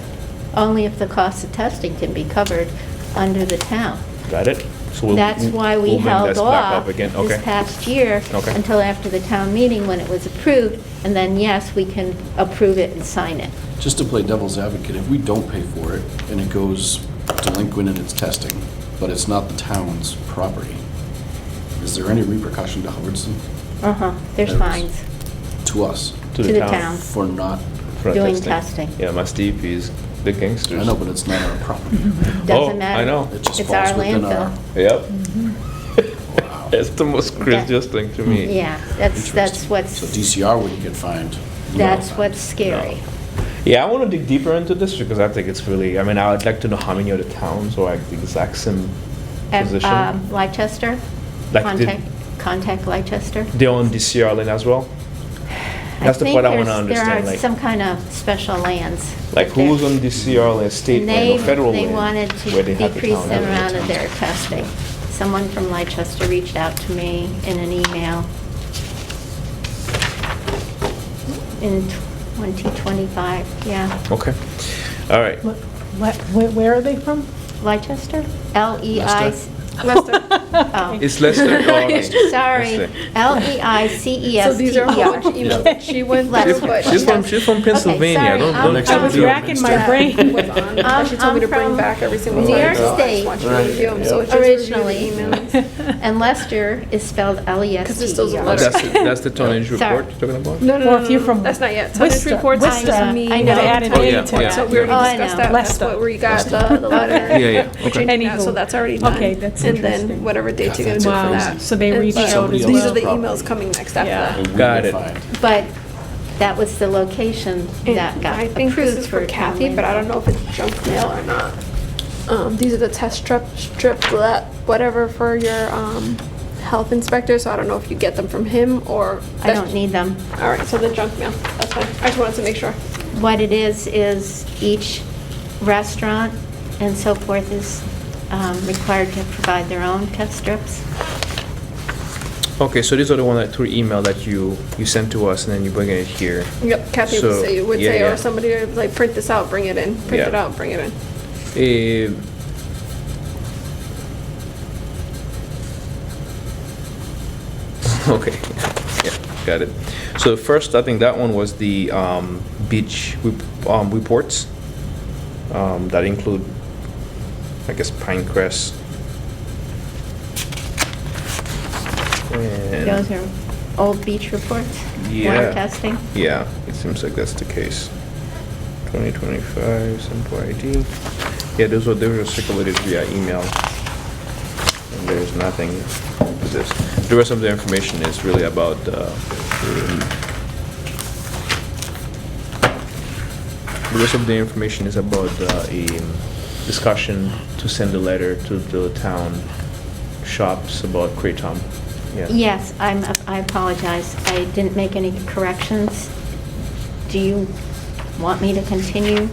Only if the cost of testing can be covered under the town. Got it? So we'll- That's why we we'll bring held this back up off again. this Okay. past year Okay. until after the town meeting when it was approved, and then, yes, we can approve it and sign it. Just to play devil's advocate, if we don't pay for it and it goes delinquent in its testing, but it's not the town's property, is there any repercussion to Hubbardston, There's There is. fines to us, to the town for not, For doing testing. Yeah, my Steve, he's the gangsters. I know, but it's not our property. Doesn't matter. I know. It just It's our falls within landfill. our, Yep. wow. It's the most craziest thing to me. Yeah, that's Interesting. what's, So DCR wouldn't get fined. we that's got what's fined. scary. Yeah, I want to dig deeper into this because I think it's really, I mean, I would like to know how many other towns are like the exact same position. Leicester? Like the- Contact Leicester? They own DCR land as well? That's the part I want to understand, There are like, some kind of special lands. like that they're- who's on DCR land, state And land or federal land? They wanted where to they have the decrease town the element. amount of their testing. Someone from Leicester reached out to me in an email in 2025, yeah. Okay, all right. Where are they from? Leicester? L-E-I, Lester. oh, It's Leicester? Oh, okay. sorry, Leicester. L-E-I-C-E-S-T-E-R. So these are a whole bunch of emails that she went Leicester. through, but. She's from Pennsylvania. sorry, Don't I'm- Next I time was we do it, racking next my time. brain. Was on. She told me to I'm bring from back every single New time. York So I State. just want you to review them, so just Originally. review the emails. And Leicester is spelled Because it's those L-E-S-T-E-R. letters. That's the tonnage Sorry. report you're talking about? No, no, Or no, if you're no, from that's not yet. Tonnage Worcester. reports Worcester. is me. I You know. gotta add an Oh, A yeah, to yeah. it. So we already Oh, I discussed know. that. That's Leicester. what we got the letter. Yeah, yeah, We're okay. changing that, so Anywho. that's already done. Okay, that's And then interesting. whatever dates you're gonna do for Wow. that. So they And reached but out as These well. are the emails coming next after Yeah. that. And we Got get it. fined. But that was the location And that got I think this approved is for for Kathy, town but I landfill. don't know if it's junk mail or not. these are the test whatever for your, health inspector, so I don't know if you get them from him or. I don't need them. All right, so the junk mail, that's fine. I just wanted to make sure. What it is each restaurant and so forth is required to provide their own test strips. Okay, so these are the one that through email that you sent to us, and then you bring it here. Yep, Kathy So, would yeah, say, yeah. or somebody would like, print this out, bring it in, print Yeah. it out, bring it in. Okay, yeah, got it. So first, I think that one was the beach reports that include, I guess, Pinecrest. And Those are old beach reports, Yeah. water testing. yeah, it seems like that's the case. 2025 sample ID. Yeah, those were circulated via email. And there's nothing to this. The rest of the information is really about the rest of the information is about a discussion to send a letter to the town shops about Kratom. Yeah. Yes, I apologize. I didn't make any corrections. Do you want me to continue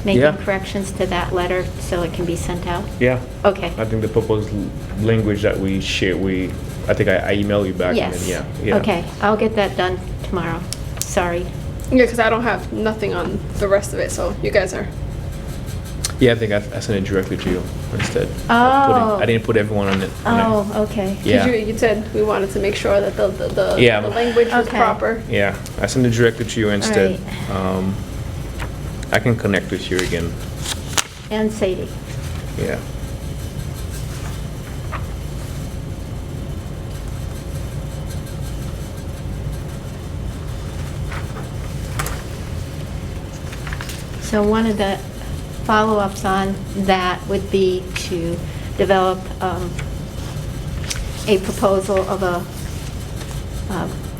making Yeah. corrections to that letter so it can be sent out? Yeah. Okay. I think the proposed language that we share, I think I email you back. Yes. And then, yeah. Okay, I'll get that done tomorrow. Sorry. Yeah, because I don't have nothing on the rest of it, so you guys are. Yeah, I think I sent it directly to you instead. Oh. I didn't put everyone on it. Oh, okay. Yeah. You said we wanted to make sure that the Yeah. language was Okay. proper. Yeah, I sent it directly to you instead. Alright. I can connect with you again. And Sadie. Yeah. So one of the follow-ups on that would be to develop a proposal of a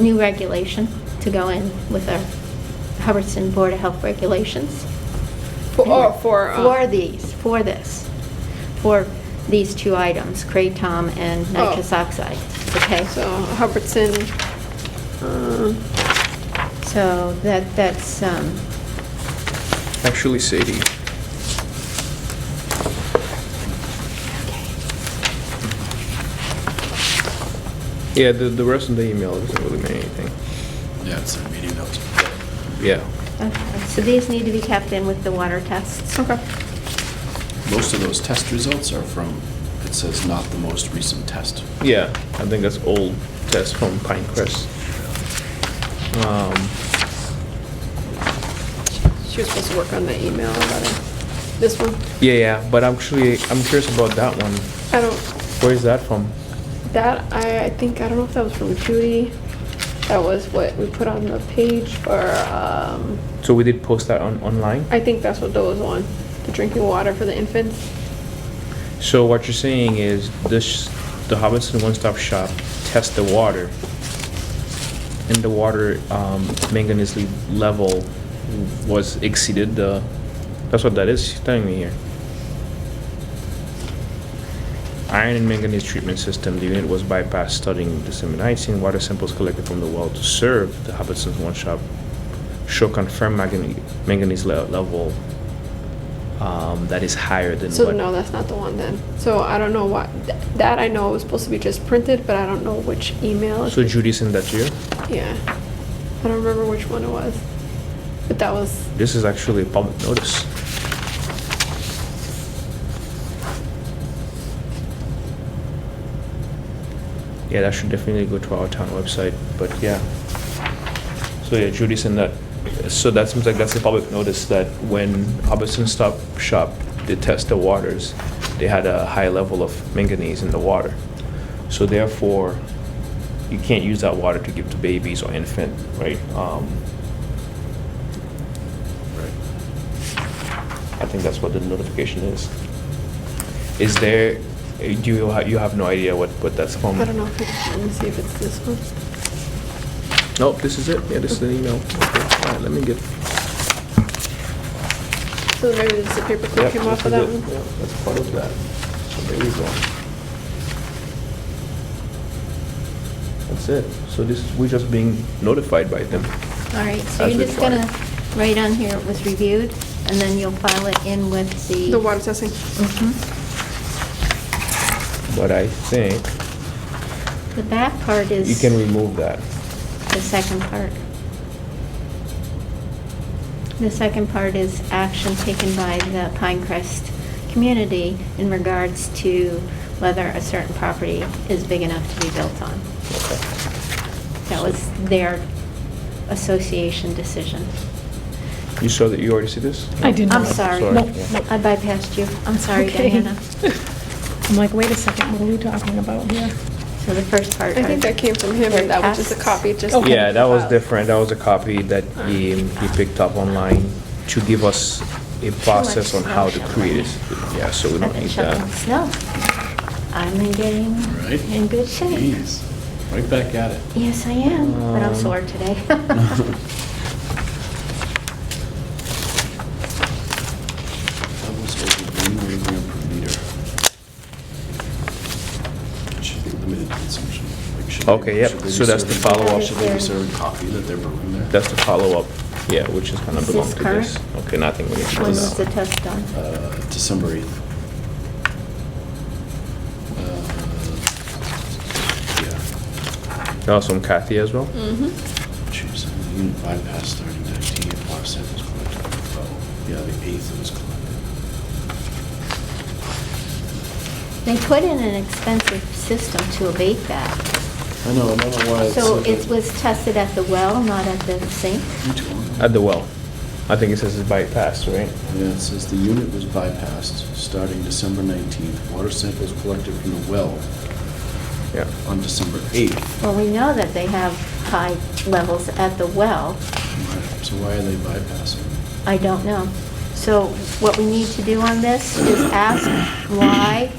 new regulation to go in with our Hubbardston Board of Health regulations. For For these two items, kratom and nitrous oxide, okay? So Hubbardson, So that's, Actually, Sadie. Yeah, the rest of the email doesn't really mean anything. Yeah, it's in meeting notes. Yeah. okay. So these need to be kept in with the water tests. okay. Most of those test results are from, it says not the most recent test. Yeah, I think that's old test from Pinecrest. She was supposed to work on the email about it. This one. Yeah, but I'm curious about that one. I don't, Where is that from? that, I think, I don't know if that was from Judy. That was what we put on the page for, So we did post that online? I think that's what those on, the drinking water for the infants. So what you're saying is the Hubbardston One Stop Shop test the water, and the water manganese level was exceeded that's what that is she's telling me here. Iron and manganese treatment system, the unit was bypassed studying disseminating water samples collected from the well to serve the Hubbardston One Shop show confirmed manganese level that is higher than So what. no, that's not the one then. So I don't know what, that I know was supposed to be just printed, but I don't know which email. So Judy sent that to you? Yeah. I don't remember which one it was. But that was, This is actually a public notice. Yeah, that should definitely go to our town website, but yeah. So yeah, Judy sent that. So that seems like that's a public notice that when Hubbardston Stop Shop did test the waters, they had a high level of manganese in the water. So therefore, you can't use that water to give to babies or infant, right? I think that's what the notification is. Is there, you have no idea what that's from? I don't know if it's, let me see if it's this one. Nope, this is it. Yeah, this is the email. Okay, all right, let me get. So maybe just a paper clip Yep, came off this of is that it. one. Yeah, that's part of that. So there we go. That's it. So this, we're just being notified by them. All right, so As you're just required. gonna write on here it was reviewed, and then you'll file it in with the... The water testing. Mhm. But I think The back part is... you can remove that. The second part. The second part is action taken by the Pinecrest community in regards to whether a certain property is big enough to be built on. Okay. That was their association decision. You saw that, you already see this? I did I'm not. sorry. Sorry. Nope, Yeah. nope. I bypassed you. I'm sorry, Okay. Diana. I'm like, wait a second, what are we talking about here? So the first part... I think that came from him, and that was just a copy, just. Okay. Yeah, that was filed. different. That was a copy that he picked up online to give us a process on how to create it. Yeah, so we I've don't been need shoveling that. snow. I'm in getting Right? in good shape. Jeez, right back at it. Yes, I am, but I'm sore today. That was over 1 milligram per liter. It should be limited consumption. Like, should they- Okay, yep. should they be So that's the serving- follow-up. Should they be serving coffee that they're brewing there? That's the follow-up, yeah, which is gonna Is belong this to this. current? Okay, nothing we need to do When was the now. test done? December 8th. Yeah. That was from Kathy as well? Mm-hmm. She was saying the unit bypass starting 19, water samples collected on 12. Yeah, the 8th it was collected. They put in an expensive system to abate that. I know, I don't know why it's. So it was tested at the well, not at the sink? At the well. I think it says it's bypass, right? Yeah, it says the unit was bypassed starting December 19th. Water samples collected from the well Yeah. on December 8th. Well, we know that they have high levels at the well. So why are they bypassing? I don't know. So what we need to do on this is ask why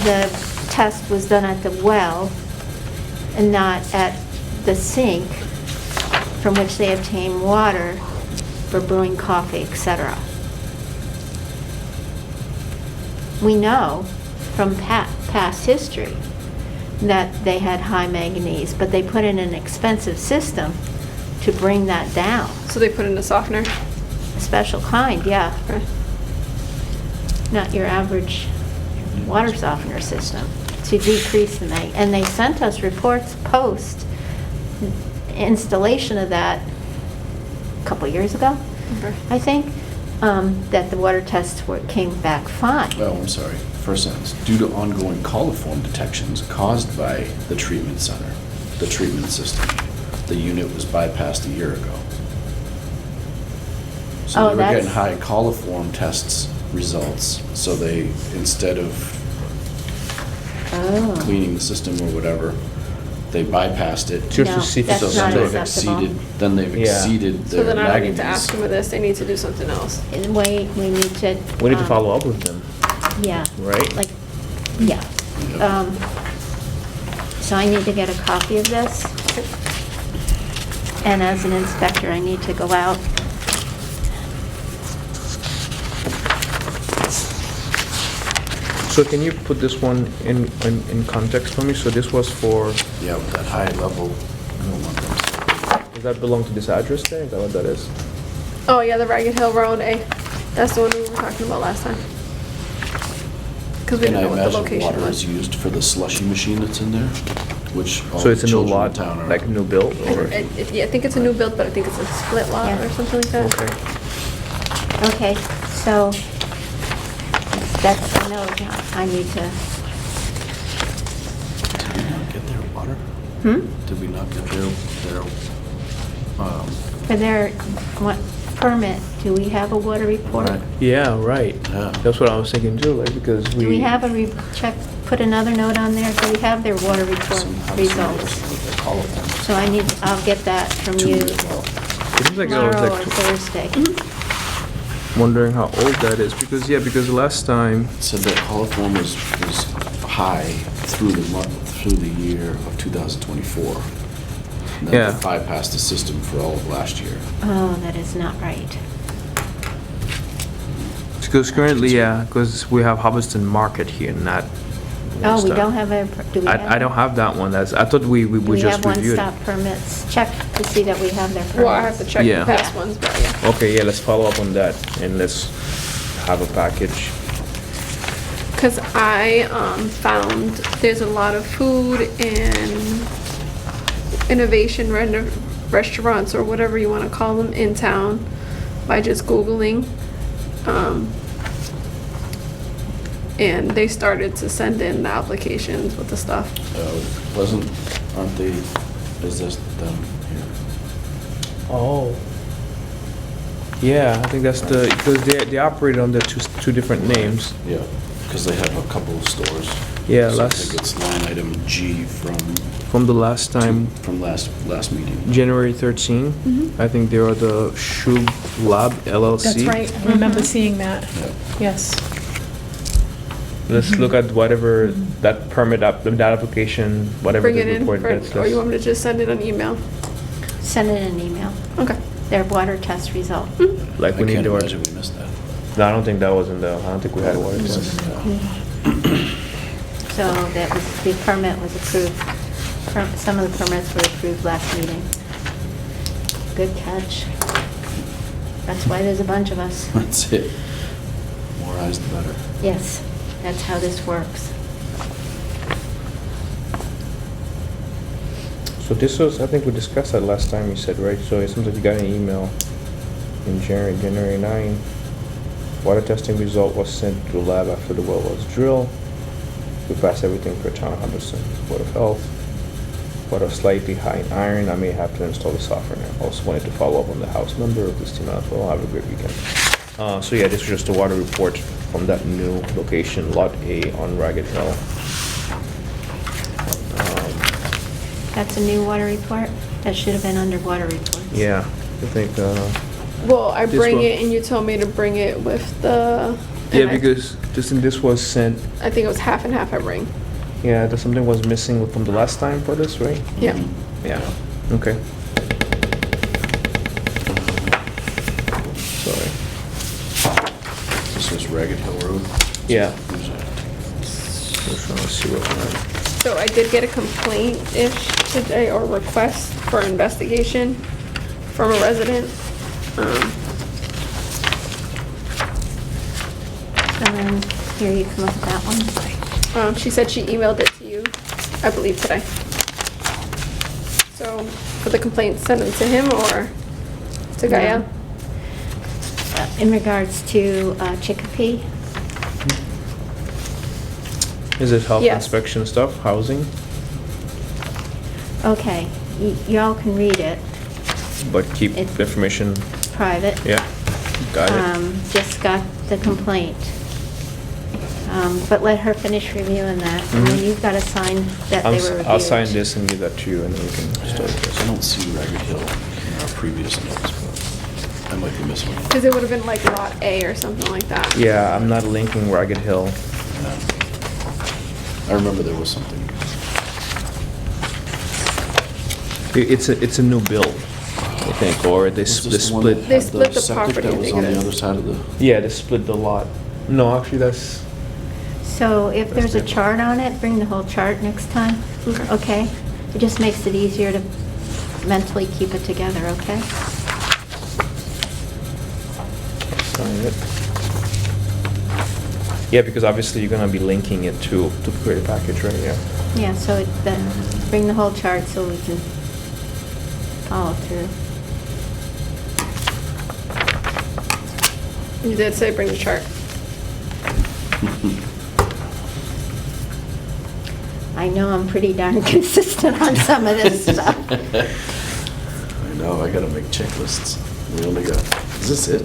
the test was done at the well and not at the sink from which they obtain water for brewing coffee, etc. We know from past history that they had high manganese, but they put in an expensive system to bring that down. So they put in a softener. A special kind, yeah. Okay. Not your average water softener system to decrease the mag. And they sent us reports post installation of that a couple years ago, Okay. I think, that the water tests came back fine. Oh, I'm sorry. First sentence. Due to ongoing coliform detections caused by the treatment center, the treatment system, the unit was bypassed a year ago. So Oh, they were getting that's- high coliform tests results, so they, instead of Oh. cleaning the system or whatever, they bypassed it. Just to No, see if that's it's So not then still- they've acceptable. exceeded Yeah. So their then I don't need to manganese. ask them of this, they need to do something else. And we need to. We need to follow up with them, Yeah. right? Like, yeah. Yeah. So I need to get a copy of this. And as an inspector, I need to go out. So can you put this one in context for me? So this was for, Yeah, with that high level. I don't want those. does that belong to this address there? Is that what that is? Oh, yeah, the Ragged Hill Road, that's the one we were talking about last time. Because we And didn't I know what the imagine location water was. is used for the slushy machine that's in there, which all So it's the a new children in lot, town are. like new build, or? Yeah, I think it's a new build, but I think it's a split lot Yeah. or something like that. Okay. Okay, so that's, no, I need to, Did we not get their water? Did we not get their, for their, what, permit, do we have a water report? Right. Yeah, right. Yeah. That's what I was thinking too, like, because we. Do we have a check, put another note on there, do we have their water report some results? what they call it. So I'll get that from Two you as well. It seems like I was tomorrow or like Thursday. wondering how old that is, because, yeah, because last time, It said that coliform was high through the year of 2024. And then Yeah. they bypassed the system for all of last year. Oh, that is not right. Because currently, yeah, because we have Hubbardston Market here, not. Oh, we One-Stop. don't have a, do we have? I don't have that one. I thought we Do we just have reviewed it. one-stop permits? Check to see that we have their permits. Well, I have to check Yeah. the past ones, but yeah. Okay, yeah, let's follow up on that and let's have a package. Because I found there's a lot of food and innovation restaurants or whatever you want to call them in town by just Googling. And they started to send in the applications with the stuff. Aren't they, is this them here? Oh. Yeah, I think that's because they operate under two different names. Yeah, because they have a couple of stores. Yeah, So I last, think it's line item G from the last time, from last meeting. January 13, I think they are the Shub Lab LLC. That's right, I remember seeing that, Yeah. yes. Let's look at whatever that permit that application, whatever Bring the it in, report for- gets or you us. want me to just send it on email? Send it an email, Okay. their water test result. Like I we need can't to. imagine we missed that. No, I don't think that was in the. I don't think we had a water test. So that was, the permit was approved, some of the permits were approved last meeting. Good catch. That's why there's a bunch of us. That's it. More eyes the better. Yes, that's how this works. So this was, I think we discussed that last time, you said, right? So it seems like you got an email in January 9. Water testing result was sent to the lab after the well was drilled. We passed everything per town of Hubbardston. Board of Health. Water slightly high in iron. I may have to install the software now. Also wanted to follow up on the house number of this team as well. Have a great weekend. So yeah, this was just a water report from that new location, Lot A on Ragged Hill. That's a new water report? That should have been under water reports. Yeah, I think, Well, I This bring one. it and you told me to bring it with the. yeah, and I- because this was sent, I think it was half and half I bring. yeah, there's something was missing from the last time for this, right? Yeah. Yeah, okay. Sorry. This was Ragged Hill Road. Yeah. Who's that? Just trying to see what one. So I did get a complaint-ish today, or request for investigation from a resident. And then here you come up with that one. She said she emailed it to you, I believe, today. So, for the complaint, send them to him or to Gaia? In regards to Chicopee, Is it health Yes. inspection stuff, housing? okay, y'all can read it, But keep It's- the information, private. yeah, got it. Just got the complaint. But let her finish reviewing that, and then Mhm. you've got to sign that they were reviewed. I'll sign this and give that to you and then we can start I this. don't see Ragged Hill in our previous notes, but I might be missing one. Because it would have been like Lot A or something like that. Yeah, I'm not linking Ragged Hill. I remember there was something. It's a new build, I think, or they Was they this the one split. that They had split the septic property, that I was think on it the is. other side of the? Yeah, they split the lot. No, actually, that's, So if there's a That's it. chart on it, bring the whole chart next time, okay? It just makes it easier to mentally keep it together, okay? sign it. Yeah, because obviously you're gonna be linking it to create a package, right? Yeah. Yeah, so then bring the whole chart so we can follow through. You did say bring the chart. I know I'm pretty darn consistent on some of this stuff. I know, I gotta make checklists. We only got, is this it?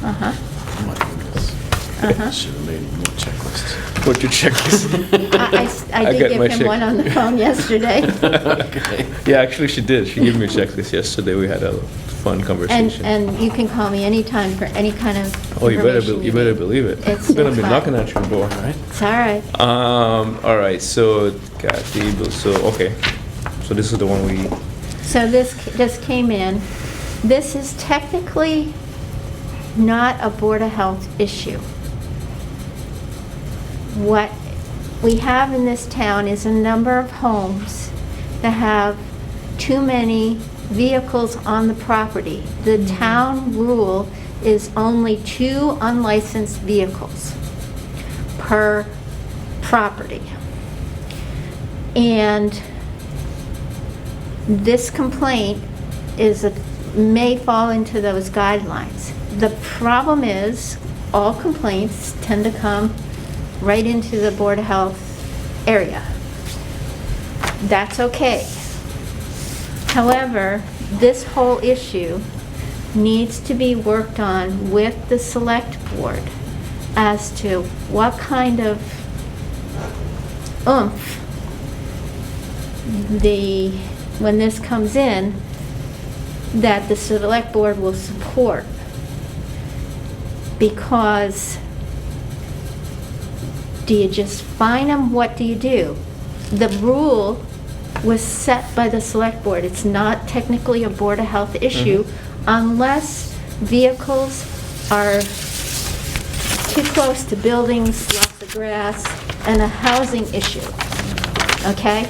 Uh-huh. Oh my goodness. Uh-huh. Should have made more checklists. What's your checklist? I did got give my him check- one on the phone yesterday. Okay. Yeah, actually, she did. She gave me a checklist yesterday. We had a fun conversation. And you can call me anytime for any kind of Oh, you better, information you better need. believe it. It's I'm gonna be fine. knocking at your door. All right. It's all right. All right, so Kathy, so, okay. So this is the one we, So this came in. This is technically not a Board of Health issue. What we have in this town is a number of homes that have too many vehicles on the property. The town rule is only 2 unlicensed vehicles per property. And this complaint may fall into those guidelines. The problem is, all complaints tend to come right into the Board of Health area. That's okay. However, this whole issue needs to be worked on with the Select Board as to what kind of oomph when this comes in, that the Select Board will support. Because do you just fine them? What do you do? The rule was set by the Select Board. It's not technically a Board of Health issue unless vehicles are too close to buildings, lots of grass, and a housing issue, okay?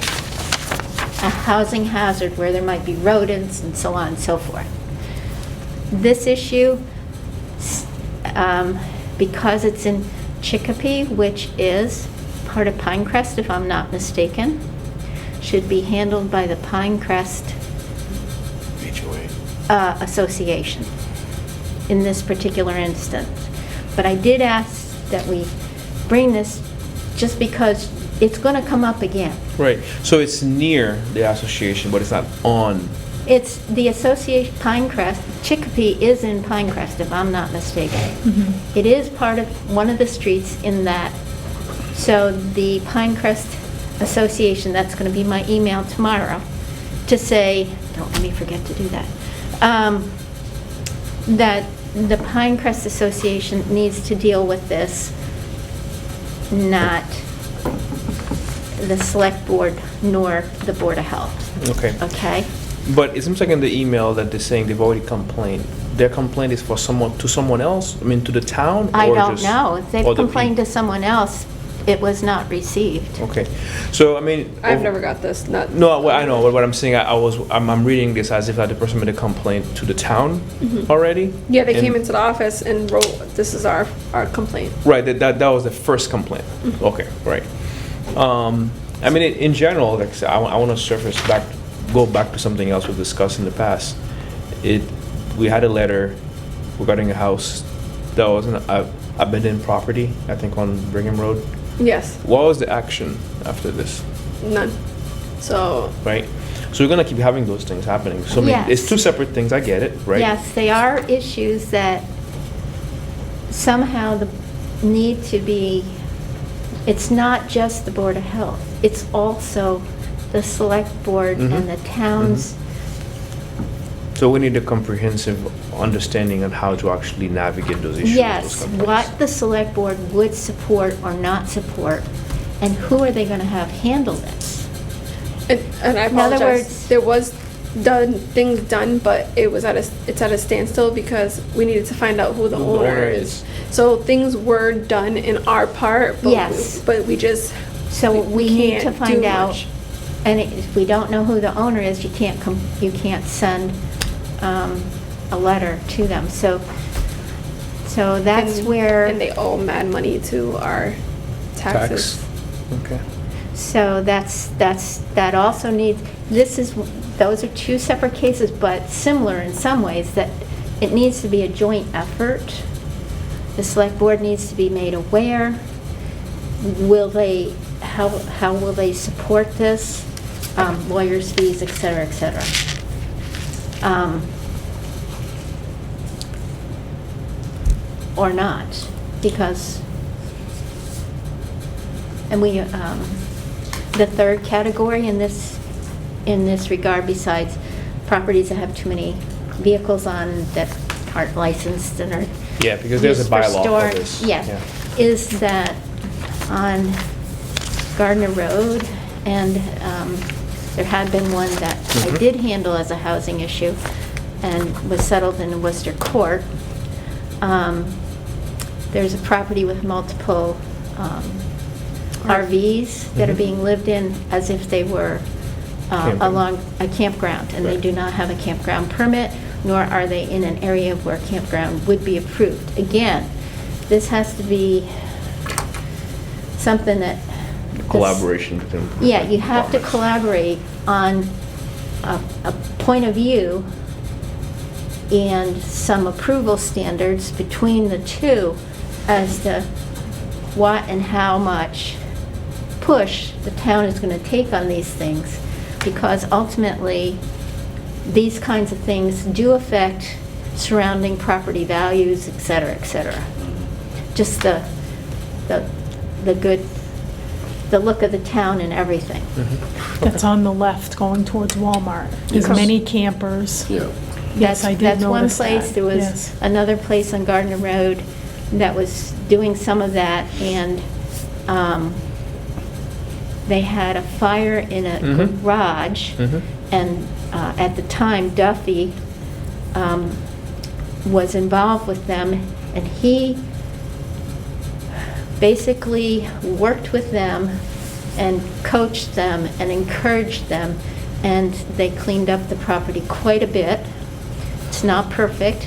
A housing hazard where there might be rodents and so on and so forth. This issue, because it's in Chicopee, which is part of Pinecrest, if I'm not mistaken, should be handled by the Pinecrest HOA. Association in this particular instance. But I did ask that we bring this just because it's going to come up again. Right, so it's near the association, but it's not on. It's the association, Pinecrest, Chicopee is in Pinecrest, if I'm not mistaken. It is part of one of the streets in that. So the Pinecrest Association, that's going to be my email tomorrow, to say, don't let me forget to do that, that the Pinecrest Association needs to deal with this, not the Select Board nor the Board of Health. Okay. Okay? But it seems like in the email that they're saying they've already complained. Their complaint is for someone else? I mean, to the town? I or don't just know. If they've other complained to people? someone else, it was not received. Okay, so I mean. I've never got this, not. No, well, I know, but what I'm saying, I'm reading this as if that the person made a complaint to the town already. Yeah, they And- came into the office and wrote, this is our complaint. Right, that was the first complaint. Okay, right. I mean, in general, like I said, I want to go back to something else we've discussed in the past. We had a letter regarding a house that was an abandoned property, I think on Brigham Road. Yes, What was the action after this, none. So, right? So we're gonna keep having those things happening. So I mean, Yes. it's two separate things, I get it, right? Yes, they are issues that somehow need to be, it's not just the Board of Health, it's also the Select Board and the towns. So we need a comprehensive understanding on how to actually navigate those issues. Yes, those complaints. what the Select Board would support or not support, and who are they going to have handle this? and I In other apologize. words- There was things done, but it's at a standstill because we needed to find out who the owner is. So things were done in our part, but Yes. we just. So we need to can't find do out, much. and if we don't know who the owner is, you can't send a letter to them. So that's And- where. And they owe mad money to our taxes. Okay. So that also needs, those are two separate cases, but similar in some ways, that it needs to be a joint effort. The Select Board needs to be made aware. How will they support this? Lawyers' fees, et cetera, et cetera. Or not, because, and we, the third category in this regard, besides properties that have too many vehicles on that aren't licensed and are. Yeah, because there's a used for bylaw for storage, this. Yes, Yeah. is that on Gardner Road, and there had been one that I did handle as a housing issue and was settled in Worcester Court. there's a property with multiple RVs that are Mhm. being lived in as if they were Camping. along a campground, and they Right. do not have a campground permit, nor are they in an area where campground would be approved. Again, this has to be something that... Collaboration between. Yeah, you have to departments. collaborate on a point of view and some approval standards between the two as to what and how much push the town is going to take on these things, because ultimately, these kinds of things do affect surrounding property values, et cetera, et cetera. Just the good, the look of the town and everything. That's on the left going towards Walmart. There's Yes. many campers. Yeah. Yes, I did That's one notice place. that, There was yes. another place on Gardner Road that was doing some of that, and they had a fire in a Mhm. garage, Mhm. and at the time Duffy was involved with them, and he basically worked with them and coached them and encouraged them, and they cleaned up the property quite a bit. It's not perfect,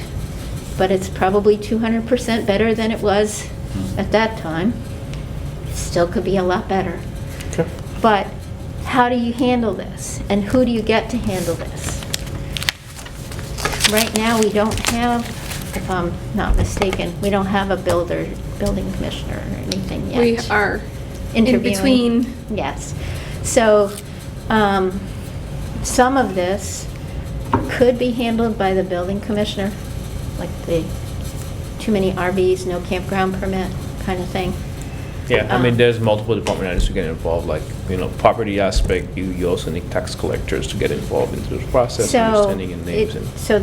but it's probably 200% better than it was at that time. It still could be a lot better. Okay. But how do you handle this? And who do you get to handle this? Right now, we don't have, if I'm not mistaken, we don't have a building commissioner or anything yet. We are in Interviewing. between. Yes. So, some of this could be handled by the building commissioner, like the too many RVs, no campground permit kind of thing. Yeah, I mean, Um, there's multiple department heads to get involved, like, property aspect, you also need tax collectors to get involved into the process, understanding and names and. So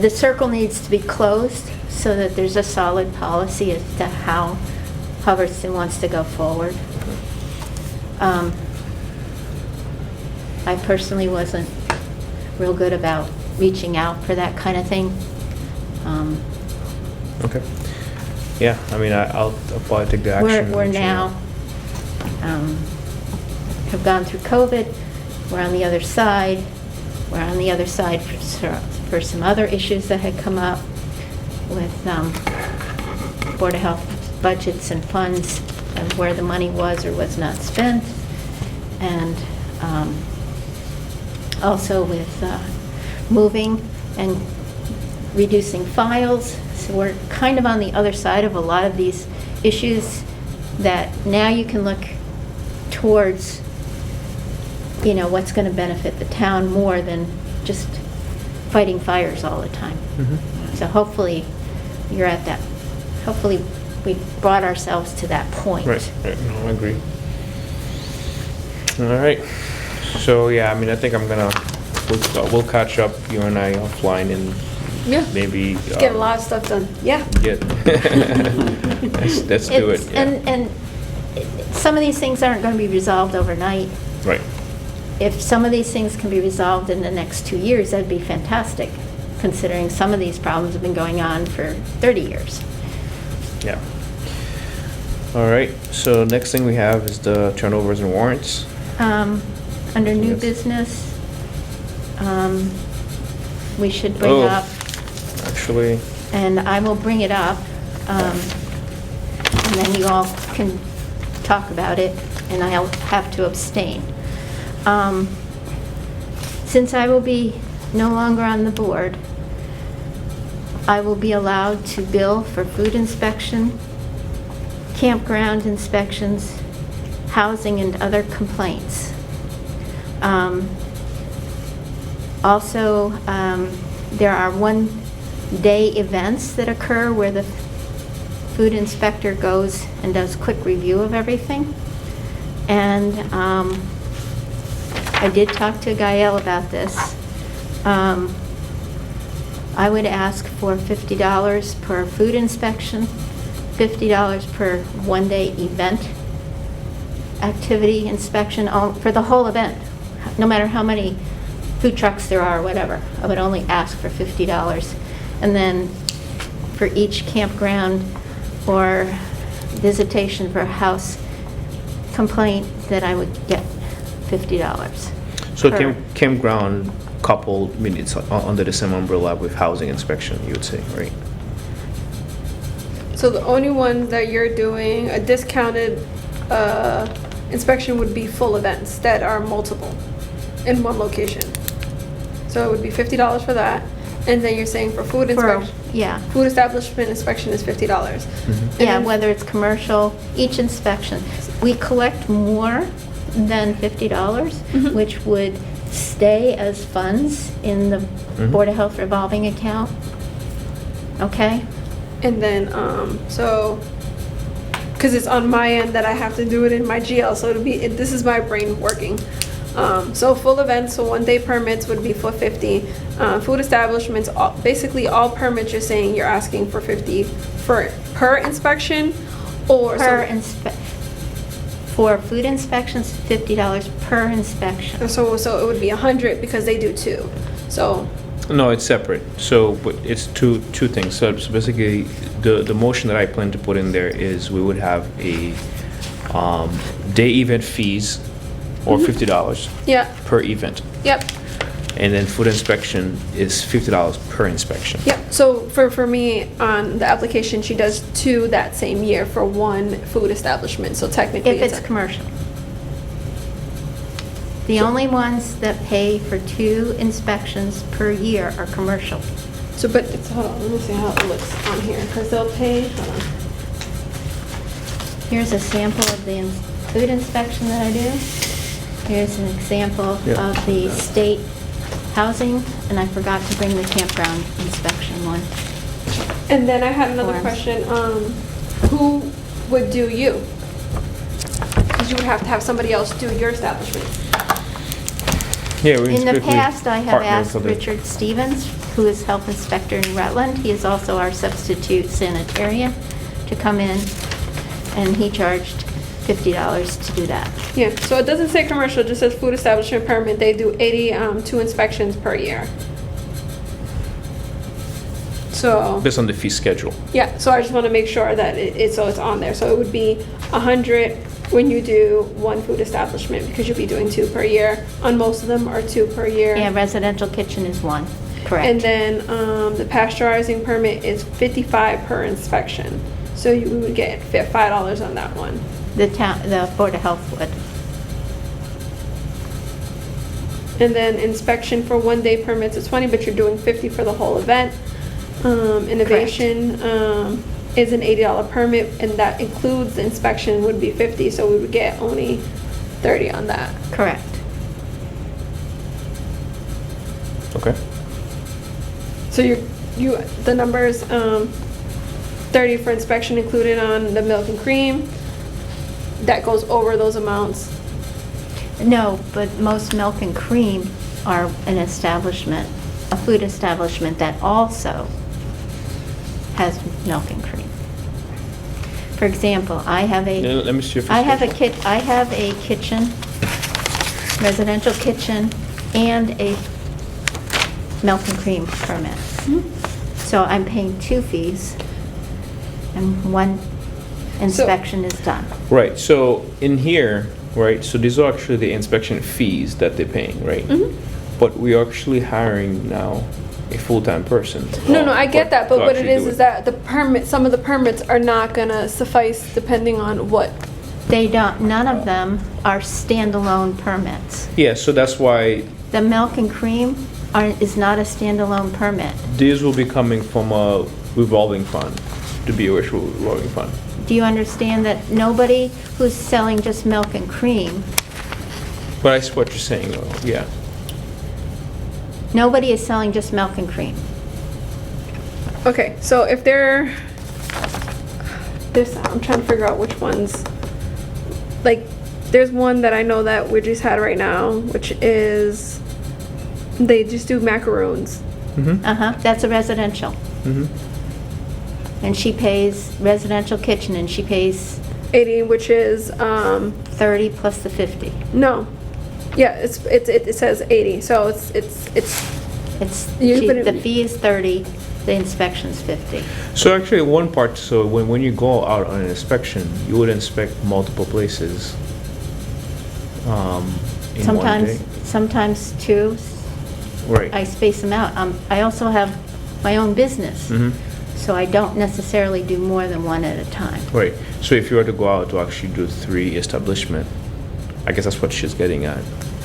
the circle needs to be closed so that there's a solid policy as to how Hubbardston wants to go forward. I personally wasn't real good about reaching out for that kind of thing. Okay. Yeah, I mean, I'll probably take the action. We're and let you know. now, have gone through COVID, we're on the other side. We're on the other side for some other issues that had come up with Board of Health budgets and funds and where the money was or was not spent. And also with moving and reducing files. So we're kind of on the other side of a lot of these issues that now you can look towards, what's going to benefit the town more than just fighting fires all the time. Mhm. So hopefully you're at that, hopefully we brought ourselves to that point. Right, no, I agree. All right, so, yeah, I mean, I think we'll catch up, you and I offline and Yeah. maybe. Get a lot of stuff done. Yeah. Get, let's do it, It's- yeah. And some of these things aren't going to be resolved overnight. Right, If some of these things can be resolved in the next 2 years, that'd be fantastic, considering some of these problems have been going on for 30 years. yeah. All right, so next thing we have is the turnovers and warrants. Under new Yes. business, we should bring Oh. up, Actually, and I will bring it up, and then you all can talk about it, and I'll have to abstain. Since I will be no longer on the board, I will be allowed to bill for food inspection, campground inspections, housing, and other complaints. Also, there are one-day events that occur where the food inspector goes and does quick review of everything. And I did talk to Gael about this. I would ask for $50 per food inspection, $50 per one-day event activity inspection for the whole event, no matter how many food trucks there are or whatever. I would only ask for $50. And then for each campground or visitation for a house complaint, that I would get $50. So per- campground coupled, I mean, it's under the same umbrella with housing inspection, you would say, right? So the only ones that you're doing a discounted inspection would be full events that are multiple in one location. So it would be $50 for that. And then you're saying for food For- inspection, Yeah. food establishment inspection is $50. And Yeah, then- whether it's commercial, each inspection. We collect more than $50, Mhm. which would stay as funds in the Mhm. Board of Health revolving account. Okay? And then, because it's on my end that I have to do it in my GL, so this is my brain working. So full events, so 1-day permits would be for 50. Food establishments, basically all permits you're saying you're asking for 50 per inspection, or? For food inspections, $50 per inspection. So it would be 100 because they do 2, so. No, it's separate. So, but it's two things. So basically, the motion that I plan to put in there is we would have a day event fees or $50 Yeah, per event. yep, And then food inspection is $50 per inspection. yep. So for me, on the application, she does 2 that same year for 1 food establishment, so technically If it's commercial. The only ones that pay for 2 inspections per year are commercial. So, but it's, hold on, let me see how it looks on here, because they'll pay, hold on. Here's a sample of the food inspection that I do. Here's an example Yeah. of the state housing, and I forgot to bring the campground inspection one. And then I had another Forms. question, who would do you? Because you would have to have somebody else do your establishment. Yeah, we In the typically past, I have partner asked for the- Richard Stevens, who is health inspector in Rutland. He is also our substitute sanitarian, to come in, and he charged $50 to do that. Yeah, so it doesn't say commercial, it just says food establishment permit, they do 82 inspections per year. So, Based on the fee schedule. yeah, so I just want to make sure that so it's on there. So it would be 100 when you do 1 food establishment, because you'll be doing 2 per year. On most of them are 2 per year. Yeah, residential kitchen is 1, correct. And then the pasteurizing permit is 55 per inspection. So we would get $5 on that one. The Board of Health would. And then inspection for 1-day permits is 20, but you're doing 50 for the whole event. Innovation is an $80 permit, and that includes the inspection would be 50, so we would get only 30 on that. Correct. Okay. So the numbers, 30 for inspection included on the milk and cream. That goes over those amounts. No, but most milk and cream are an establishment, a food establishment that also has milk and cream. For example, I have Yeah, let me see your fee I have a schedule. I have a kitchen, residential kitchen, and a milk and cream permit. So I'm paying 2 fees, and 1 inspection is done. Right, so in here, right, so these are actually the inspection fees that they're paying, right? Mhm. But we are actually hiring now a full-time person. No, I get that, but to what it actually do is that some of the permits are not gonna suffice depending on what. They don't, none of them are standalone permits. Yeah, so that's why The milk and cream is not a standalone permit. these will be coming from a revolving fund, the BOH revolving fund. Do you understand that nobody who's selling just milk and cream, But I see what you're saying, though, yeah. nobody is selling just milk and cream? Okay, so if I'm trying to figure out which ones. Like, there's one that I know that Widgie's had right now, which is, they just do macaroons. Mm-hmm, Uh-huh, that's a residential. mm-hmm. And she pays residential kitchen, and she pays 80, which is, 30 plus the 50. no. Yeah, it says 80, so it's, It's, You put it- the fee is 30, The inspection's 50. So actually, one part, so when you go out on an inspection, you would inspect multiple places in one Sometimes, day? sometimes two. Right. I space them out. I also have my own business, Mhm. so I don't necessarily do more than one at a time. Right. So if you were to go out to actually do 3 establishment, I guess that's what she's getting at.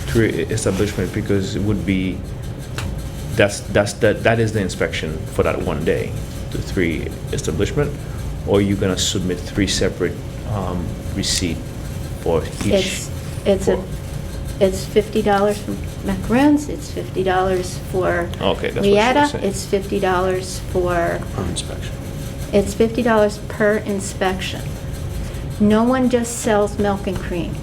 3 establishment, because it would be, that is the inspection for that one day, the 3 establishment, or you're gonna submit 3 separate receipt for each? It's $50 for macaroons, it's $50 for Okay, that's what she was Rieta, saying. it's $50 for, Per inspection. it's $50 per inspection. No one just sells milk and cream.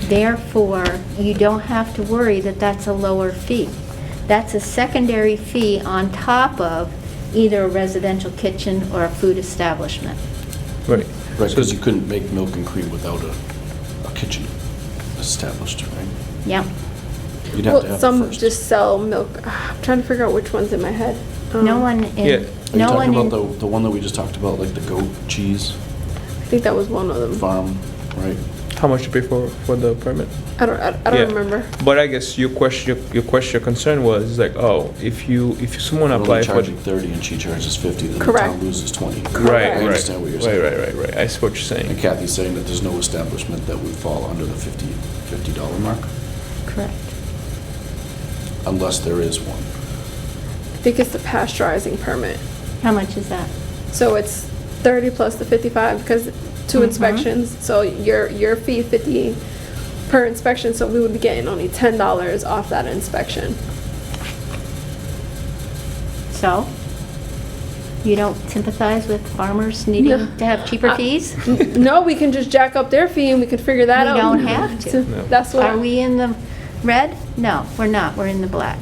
Therefore, you don't have to worry that that's a lower fee. That's a secondary fee on top of either a residential kitchen or a food establishment. Right. Right, So- because you couldn't make milk and cream without a kitchen established, right? Yep. You'd have to Well, have it some first. just sell milk. I'm trying to figure out which one's in my head. No one Yeah. in, Are you no one talking about in, the one that we just talked about, like the goat cheese I think that was one of them. farm, right? How much you pay for the permit? I don't Yeah. remember. But I guess your concern was like, oh, if someone We're apply only for. charging 30 and she charges 50, then the Correct. town loses 20. Right, I right. understand what you're saying. Right. I see what you're saying. And Kathy's saying that there's no establishment that would fall under the $50 mark, correct. unless there is one. I think it's the pasteurizing permit. How much is that? So it's 30 plus the 55 because 2 Mhm. inspections. So your fee 50 per inspection. So we would be getting only $10 off that inspection. So, you don't sympathize with farmers needing No. to have cheaper fees? No, we can just jack up their fee and we can figure that We out. don't have to. So No. That's what. Are we in the red? No, we're not. We're in the black.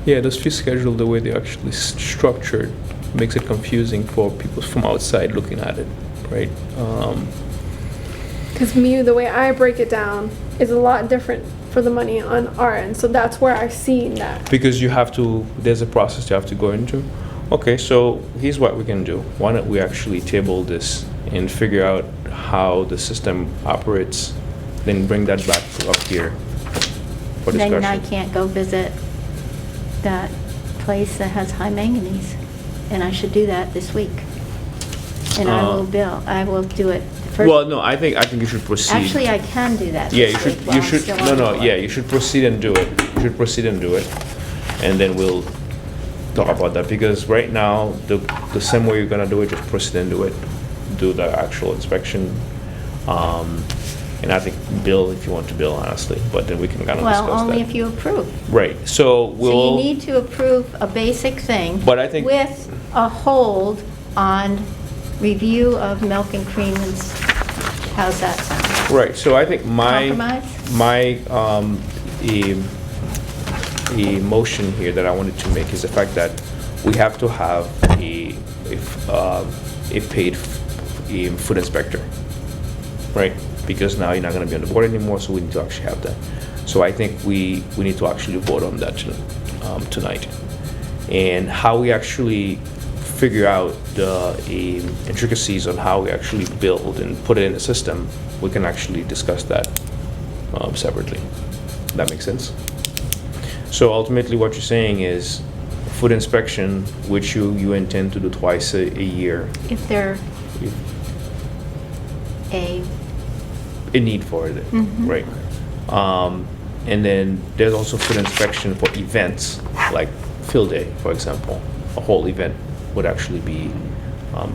Yeah, this fee schedule, the way they're actually structured, makes it confusing for people from outside looking at it, right? Because the way I break it down is a lot different for the money on our end. So that's where I've seen that. Because there's a process you have to go into. Okay, so here's what we can do. Why don't we actually table this and figure out how the system operates, then bring that back up here for discussion. Then I can't go visit that place that has high manganese, and I should do that this week. And I will do it first. Well, no, I think you should proceed. Actually, I can do that Yeah, this week while I'm still on the board. you should proceed and do it. You should proceed and do it. And then we'll talk about that, because right now, the same way you're gonna do it, just proceed and do it. Do the actual inspection. And I think bill if you want to bill, honestly, but then we can kind of discuss that. Well, only if you approve. Right, so So we'll. you need to approve a basic thing. But I think- With a hold on review of milk and cream and, how's that sound? Right, so I think Compromise? a motion here that I wanted to make is the fact that we have to have a paid food inspector, right? Because now you're not gonna be on the board anymore, so we need to actually have that. So I think we need to actually vote on that tonight. And how we actually figure out the intricacies on how we actually build and put it in the system, we can actually discuss that separately. That makes sense? So ultimately, what you're saying is food inspection, which you intend to do twice a year, If they're a, a need for it, Mhm. right? And then there's also food inspection for events, like field day, for example. A whole event would actually be,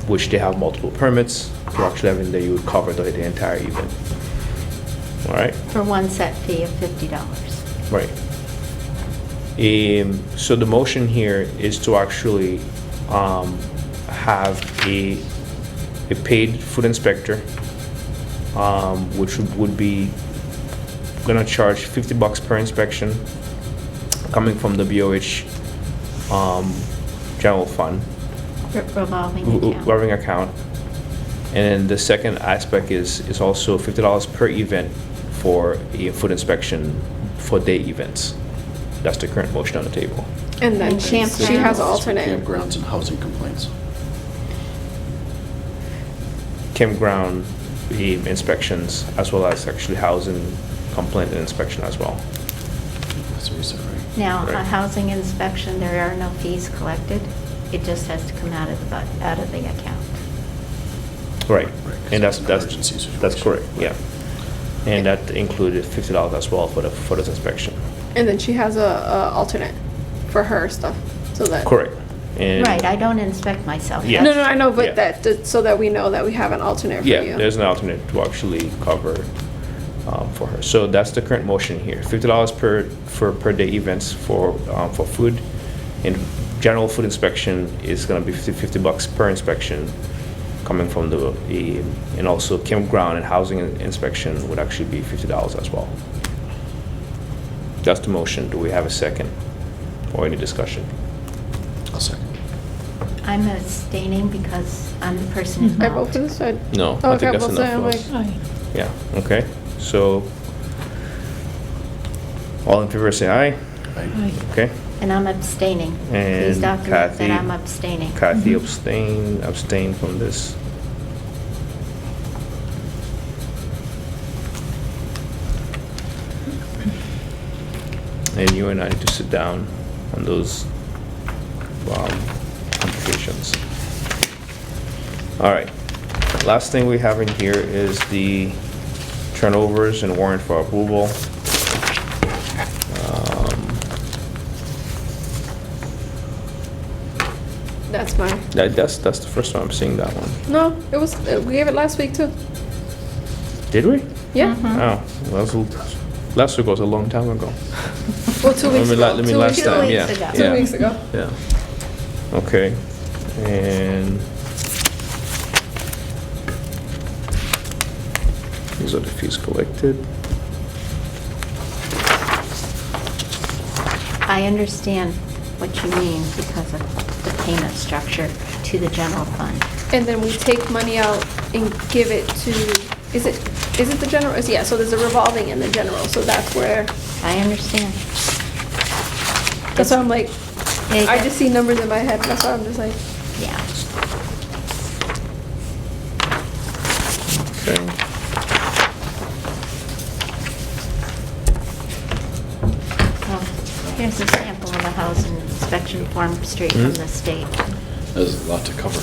which they have multiple permits to actually have in there, you would cover the entire event. All right? for one set fee of $50. Right. So the motion here is to actually have a paid food inspector, which would be gonna charge $50 per inspection, coming from the BOH general fund, Revolving account. revolving account. And then the second aspect is also $50 per event, for a food inspection for day events. That's the current motion on the table. And then And she campgrounds. has an alternate. Campgrounds and housing complaints. Campground inspections, as well as actually housing complaint and inspection as well. That's what we said, right? Now, a Right. housing inspection, there are no fees collected. It just has to come out of out of the account. Right, Right, 'cause and it's an emergency that's situation. correct, yeah. And that included $50 as well for this inspection. And then she has a alternate for her stuff, so that. Correct. And Right, I don't inspect myself. Yeah. No, no, I know, Yeah. but so that we know that we have an alternate for you. Yeah, there's an alternate to actually cover for her. So that's the current motion here. $50 per day events for food. And general food inspection is gonna be $50 per inspection coming from and also campground and housing inspection would actually be $50 as well. That's the motion. Do we have a second or any discussion? I'll second. I'm abstaining because I'm the person I vote involved. for this side. No, Oh, I okay, think that's we'll say, enough I'm for us. like- Aye. Yeah, okay. So, all in favor say aye. Aye. Okay. And I'm abstaining. Please And document Kathy? that I'm abstaining. Kathy Mhm. abstain from this. And you and I need to sit down on those complications. All right. Last thing we have in here is the turnovers and warrant for approval. That's mine. That's the first time I'm seeing that one. No, it was, we gave it last week too. Did we? Yeah. Mhm. Oh, well, last week was a long time ago. Well, 2 weeks ago. Let me 2 last weeks time, ago. yeah. 2 weeks ago. 2 yeah. weeks ago. Yeah. Okay. And these are the fees collected. I understand what you mean because of the payment structure to the general fund. And then we take money out and give it to, is it the general? Yeah, so there's a revolving in the general, so that's where, I understand. that's why I'm like, Yeah, I just see numbers in my head, that's why I'm just like, Yeah. Okay. Well, here's a sample of a housing inspection form straight from the state. There's a lot to cover.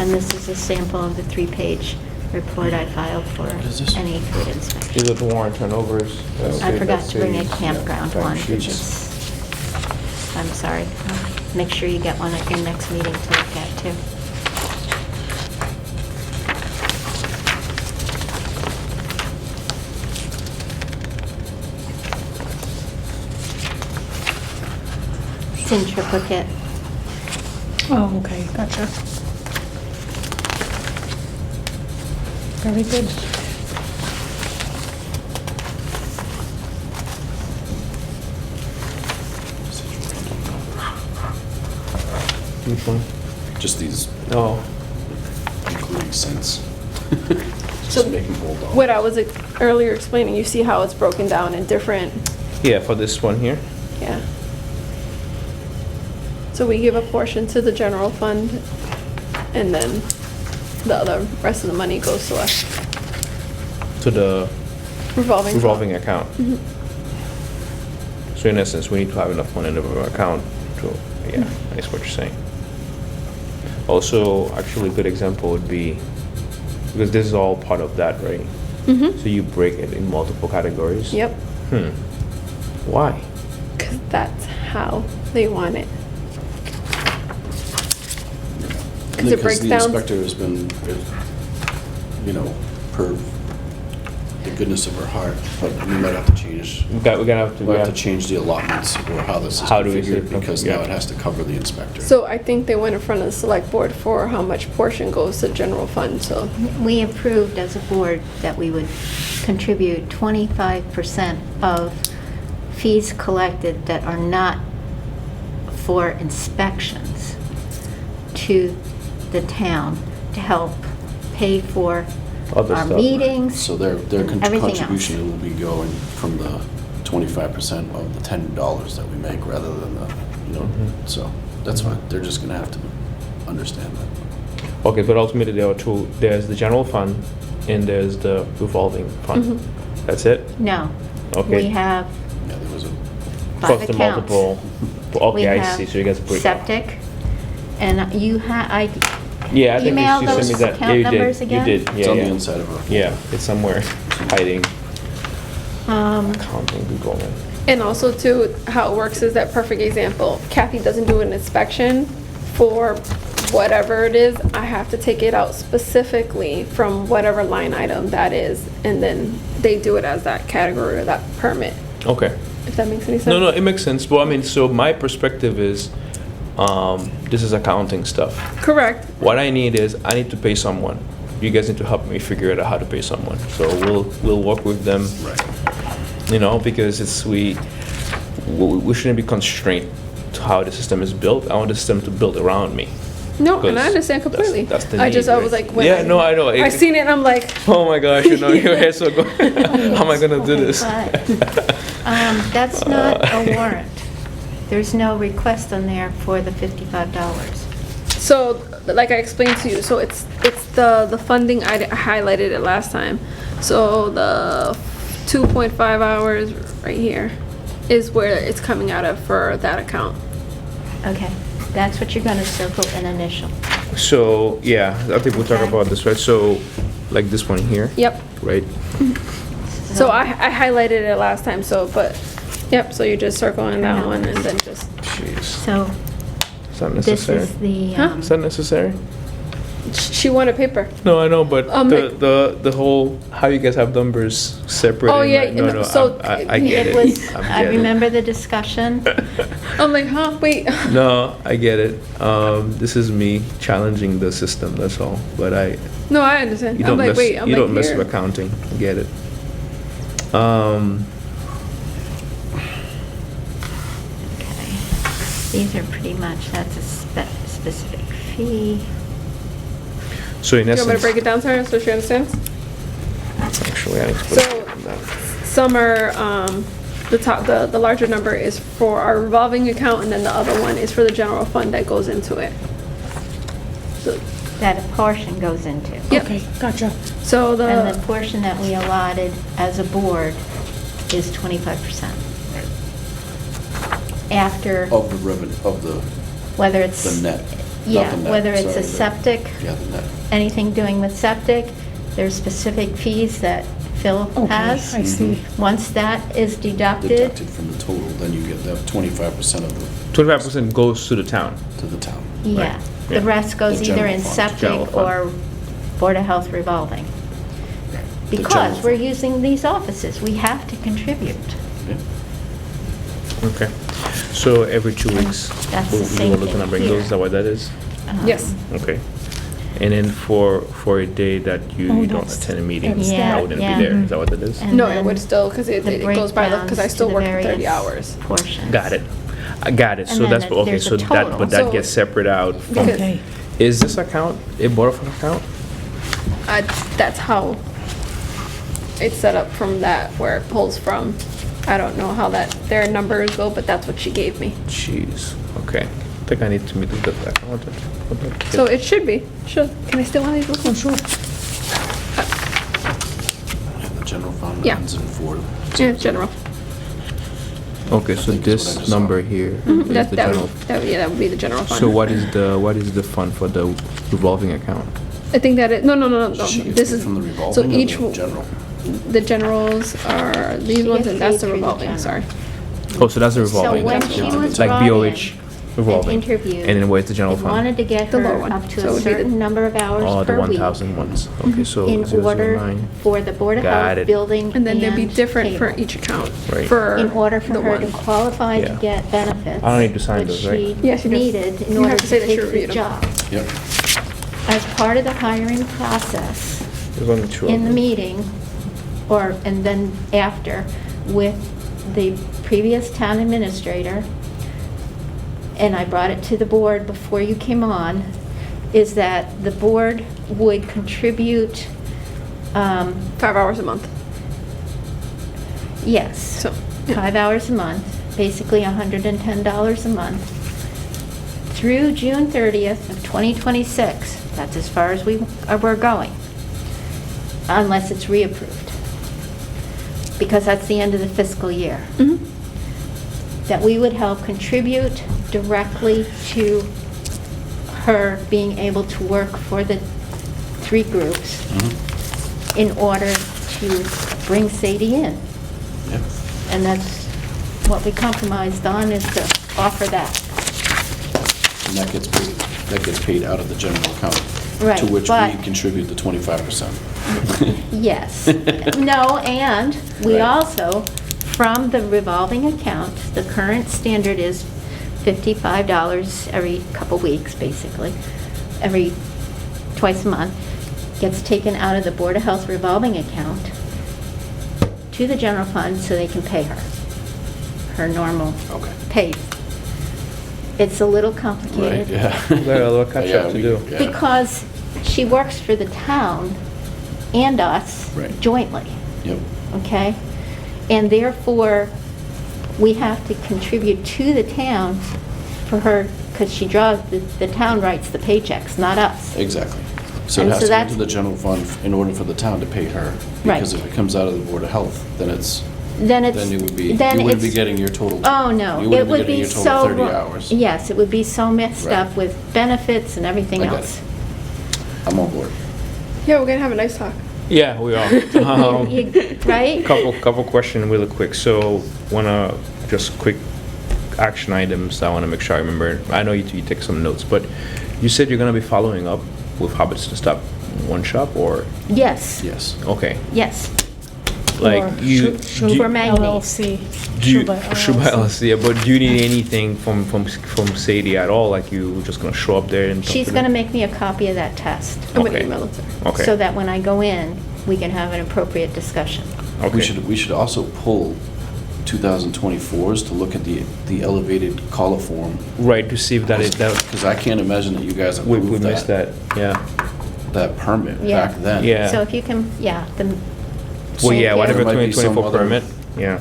And this is a sample of the 3-page report I filed for What is this? any food inspection. These are the warrant turnovers. I forgot to bring a campground Fact one, which sheets. is, I'm sorry. Make sure you get one at your next meeting to look at too. It's in triplicate. Oh, okay, gotcha. Very good. Which one? Just these, Oh, including cents. So Just make them hold on. what I was earlier explaining, you see how it's broken down in different, yeah, for this one here. yeah. So we give a portion to the general fund, and then the other, rest of the money goes to us. To the Revolving. fund. revolving account. Mhm. So in essence, we need to have enough money in the account to, yeah, that's what you're saying. Also, actually, a good example would be, because this is all part of that, right? Mhm. So you break it in multiple categories? Yep, Why? because that's how they want it. Because it breaks the down. inspector has been, per the goodness of her heart, but we might have to change, We're gonna have to. we'll have to change the allotments or how this is How do we configured, say- because yeah. now it has to cover the inspector. So I think they went in front of the select board for how much portion goes to general fund, so. We approved as a board that we would contribute 25% of fees collected that are not for inspections to the town to help pay for Other our stuff. meetings. So their Everything else. contribution will be going from the 25% of the $10 that we make rather than the, so that's fine. They're just gonna have to understand that. Okay, but ultimately there are two, there's the general fund and there's the revolving fund. That's it? No. Okay. We have Yeah, there was a, 5 Plus the accounts. multiple, We okay, I have see, so you guys break out. septic, and I Yeah, I think email you sent me those that. account Yeah, you numbers did. again? You did, it's yeah, on the yeah. inside of our. Yeah, it's somewhere hiding. um, Accounting, Google it. And also too, how it works is that perfect example. Kathy doesn't do an inspection for whatever it is. I have to take it out specifically from whatever line item that is, and then they do it as that category or that permit, Okay. if that makes any sense. No, it makes sense. Well, I mean, so my perspective is, this is accounting stuff. Correct. What I need is, I need to pay someone. You guys need to help me figure out how to pay someone. So we'll work with them. Right. Because we shouldn't be constrained to how the system is built. I want the system to build around me. No, and I Because understand completely. that's the I need, just, I was right? like, when Yeah, no, I know. I seen it and I'm like, Oh my gosh, your hair's so good. How am I gonna do this? but, that's not a warrant. There's no request on there for the $55. so, like I explained to you, so it's the funding, I highlighted it last time. So the 2.5 hours right here is where it's coming out of for that account. Okay, that's what you're gonna circle and initial. So, yeah, I think we'll talk Okay. about this, right? So, like this one here, Yep. right? So I highlighted it last time, so, but, yep, so you're just circling that one and then just, Jeez, So is that this necessary? is the, Huh? Is that necessary? she wanted paper. No, I know, but Make- the whole, how you guys have numbers separate. Oh, and yeah, like, no, no, no, so I get it it. was, I I get it. remember the discussion. I'm like, huh, wait. No, I get it. This is me challenging the system, that's all. But No, I understand. you I'm don't like, mess, wait, I'm you like, don't mess here. with accounting, I get it. Okay. These are pretty much, that's a specific fee. So in Do you want me to essence, break it down to her so she understands? actually, I need to put So- it down. Some are, the larger number is for our revolving account, and then the other one is for the general fund that goes into it. So- That a portion goes into. Yep. Okay, gotcha. So And the the, portion that we allotted as a board is 25%. After, Of the revenue, of whether it's. the net. not Yeah, the net, whether it's sorry, a septic, Yeah, the net. anything doing with septic, there's specific fees that Phil Okay, has. I see. Once that is deducted, Deducted from the total, then you get that 25% of the, 25% goes to the town. to the town. yeah, Right, the yeah. rest goes The either general in fund. General septic fund. or Board of Health revolving. The Because general we're fund. using these offices, we have to contribute. Yeah. Okay. So every 2 weeks, That's the we same will look thing and bring here. those, is that what that is? yes. Okay. And then for a day that you Oh, you don't that's- attend a meeting, that's Yeah, I wouldn't be yeah. there, is that what that is? And No, it then would still, because it the goes by the, because I breakdowns still to the work the 30 various hours. Portions. Got it. I got it. And So then that's, it- okay, there's so a that, total. but that So- gets separate out from, Because- Okay. is this account a Board of Health account? That's how it's set up from that, where it pulls from. I don't know how that, their numbers go, but that's what she gave me. Jeez, okay. I think I need to meet with that accountant. So it should be, should, can I steal one of these? Oh, sure. And the general fund Yeah. ends in 4. Yeah, general. Okay, so think is what I this just saw. number here is Mm-hmm. That, the that general. would, yeah, that would be the general fund. So what is the fund for the revolving account? I think that it, no, She gets this paid is, from the so revolving or each, the general? the generals are these She ones, gets and that's paid the through the revolving, general. sorry. Oh, so that's the So revolving. when that's she revolving. was Like brought in BOH revolving. and interviewed. And then where's the general they fund? wanted to get The lower her one. up to So it a would be the- certain number of hours Oh, the per week 1,000 ones. Okay, so in order 009. for the Board of Got Health it. building And then they'd be different for payroll. each account. Right. For In order for the her to one. qualify to Yeah. get benefits. I don't need to sign those, right? Which Yes, she you do. needed in You order have to to say that take you the reviewed them. job. Yep. As part of the hiring process, There's only 2 of in the them. meeting, and then after, with the previous town administrator, and I brought it to the board before you came on, is that the board would contribute, 5 hours a month. yes, So, yeah. 5 hours a month, basically $110 a month, through June 30th of 2026. That's as far as we're going, unless it's reapproved, because that's the end of the fiscal year. Mhm. That we would help contribute directly to her being able to work for the 3 groups Mhm. in order to bring Sadie in. Yep. And that's what we compromised on, is to offer that. And that gets paid out of the general account. Right, To which we but- contribute the 25%. Yes. No, and we Right. also, from the revolving account, the current standard is $55 every couple weeks, basically, twice a month, gets taken out of the Board of Health revolving account to the general fund so they can pay her normal Okay. pay. It's a little Right, complicated. yeah. Got a little catch up to do. Yeah. Because she works for the town and us Right. jointly, Yep. okay? And therefore, we have to contribute to the town for her, because she draws, the town writes the paychecks, not us. Exactly. So it And has so to go that's- to the general fund in order for the town to pay her. Right. Because if it comes out of the Board of Health, then it's, Then it's. then it would be, then you wouldn't be it's- getting your total. Oh, no. You It wouldn't would be be getting your total so. 30 hours. Yes, it would be so messed Right. up with benefits and everything I get else. I'm on board. Yeah, we're gonna have a nice talk. Yeah, we are. Right? Couple questions really quick. So, wanna, just quick action items I wanna make sure I remember. I know you take some notes, but you said you're gonna be following up with Hobbiton Stop One Shop, or, Yes, Yes. okay. yes. Like, Or you. Shu- do- For Magni. LLC. Do you, Shuba Shuba LLC, but do you need anything from Sadie at all? Like, you just gonna show up there and talk She's to gonna them? make me a copy of that test, I'm gonna Okay. email it to her. Okay. so that when I go in, we can have an appropriate discussion. Okay. We should also pull 2024s to look at the elevated coliform. Right, to see if that is, that, Because I can't imagine that you guys we approved missed that, yeah. that permit Yeah. back then. Yeah. So if you can, yeah, the. Well, yeah, Thank whatever you. There might be some 2024 other- permit, yeah.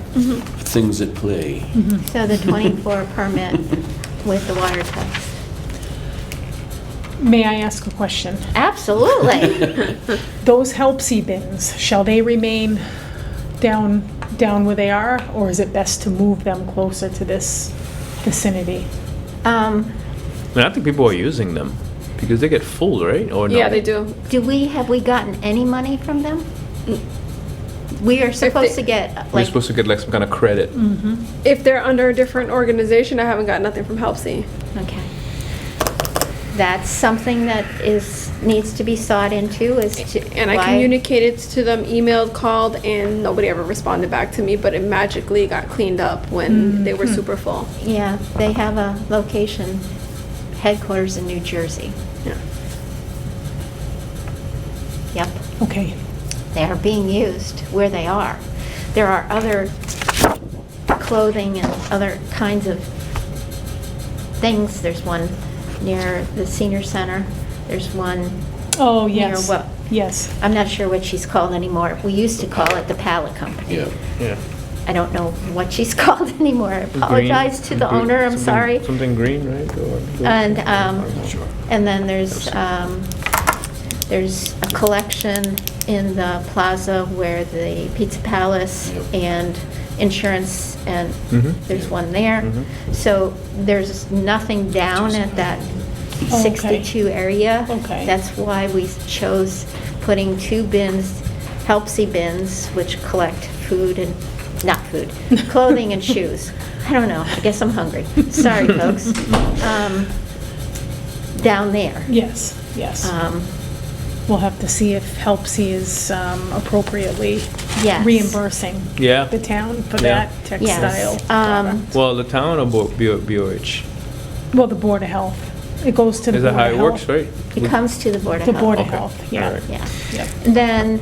Things at play. So the 24 permit with the water test. May I ask a question? Absolutely. Those Helpsy bins, shall they remain down where they are, or is it best to move them closer to this vicinity? I mean, I think people are using them, because they get full, right, or no? Yeah, they do. Have we gotten any money from them? We are supposed to get, We're like, supposed to get like some kind of credit. If they're under a different organization, I haven't got nothing from HelpSee. okay. That's something that needs to be sought into, is to. And I why- communicated to them, emailed, called, and nobody ever responded back to me, but it magically got cleaned up when they were super full. Yeah, they have a location, headquarters in New Jersey. Yeah. Yep. Okay. They are being used where they are. There are other clothing and other kinds of things. There's one near the senior center. There's one, Oh, Near yes. what? Yes. I'm not sure what she's called anymore. We used to call it the pallet company. Yeah. Yeah. I don't know what she's called anymore. I apologize to the Green- owner, I'm something- sorry. Something green, right? And, I'm not sure. and then there's a collection in the plaza where the Pizza Palace Yep. and insurance, and Mhm. there's one there. Mhm. So there's nothing down at that Oh, okay. 62 area. Okay. That's why we chose putting 2 bins, Helpsy bins, which collect food and, not food, clothing and shoes. I don't know, I guess I'm hungry. Sorry, folks. Down there. Yes, yes. We'll have to see if Helpsy is appropriately Yes. reimbursing Yeah. the town for Yeah. that textile Yes. product. Well, the town or BOH? Well, the Board of Health. It goes to the Is Board that of how Health. it works, right? It comes to the Board of The Health. Board of Okay. Health, yeah. All right. Yeah. Yep. Then,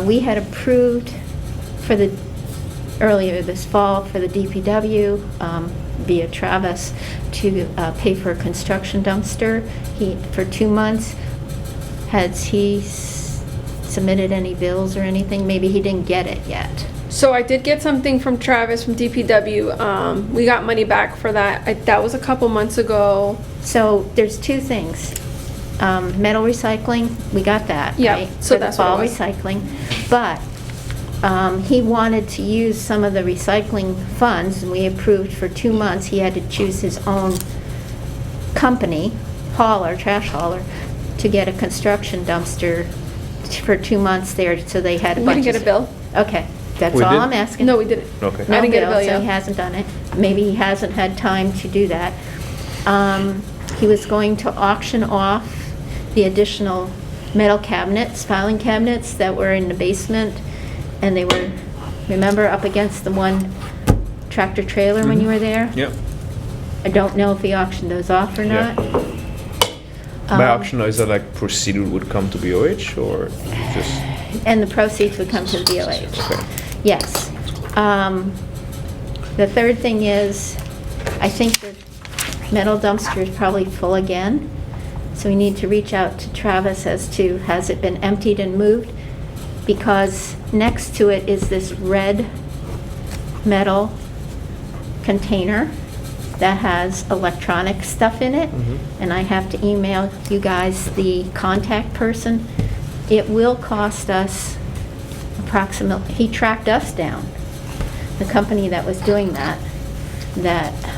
we had approved for earlier this fall for the DPW, via Travis to pay for a construction dumpster. For 2 months. Has he submitted any bills or anything? Maybe he didn't get it yet. So I did get something from Travis from DPW. We got money back for that. That was a couple months ago. So there's 2 things. Metal recycling, we got that, Yeah, right? so For the that's what it fall was. recycling. But he wanted to use some of the recycling funds, and we approved for 2 months. He had to choose his own company, trash hauler, to get a construction dumpster for 2 months there, so they had a We bunch didn't of... get a bill. Okay, that's We all did? I'm asking. No, we didn't. Okay. I didn't get a bill So yet. he hasn't done it. Maybe he hasn't had time to do that. He was going to auction off the additional metal cabinets, filing cabinets that were in the basement, and they were, remember, up against the one tractor trailer when you were there? Yep. I don't know if he auctioned those off or Yeah. not. By Um, auction, is that like proceeded would come to BOH or just? And the proceeds would come to the BOH. Okay. Yes. The third thing is, I think the metal dumpster is probably full again. So we need to reach out to Travis as to, has it been emptied and moved? Because next to it is this red metal container that has electronic stuff in it. And I have to email you guys the contact person. It will cost us approximately, he tracked us down, the company that was doing that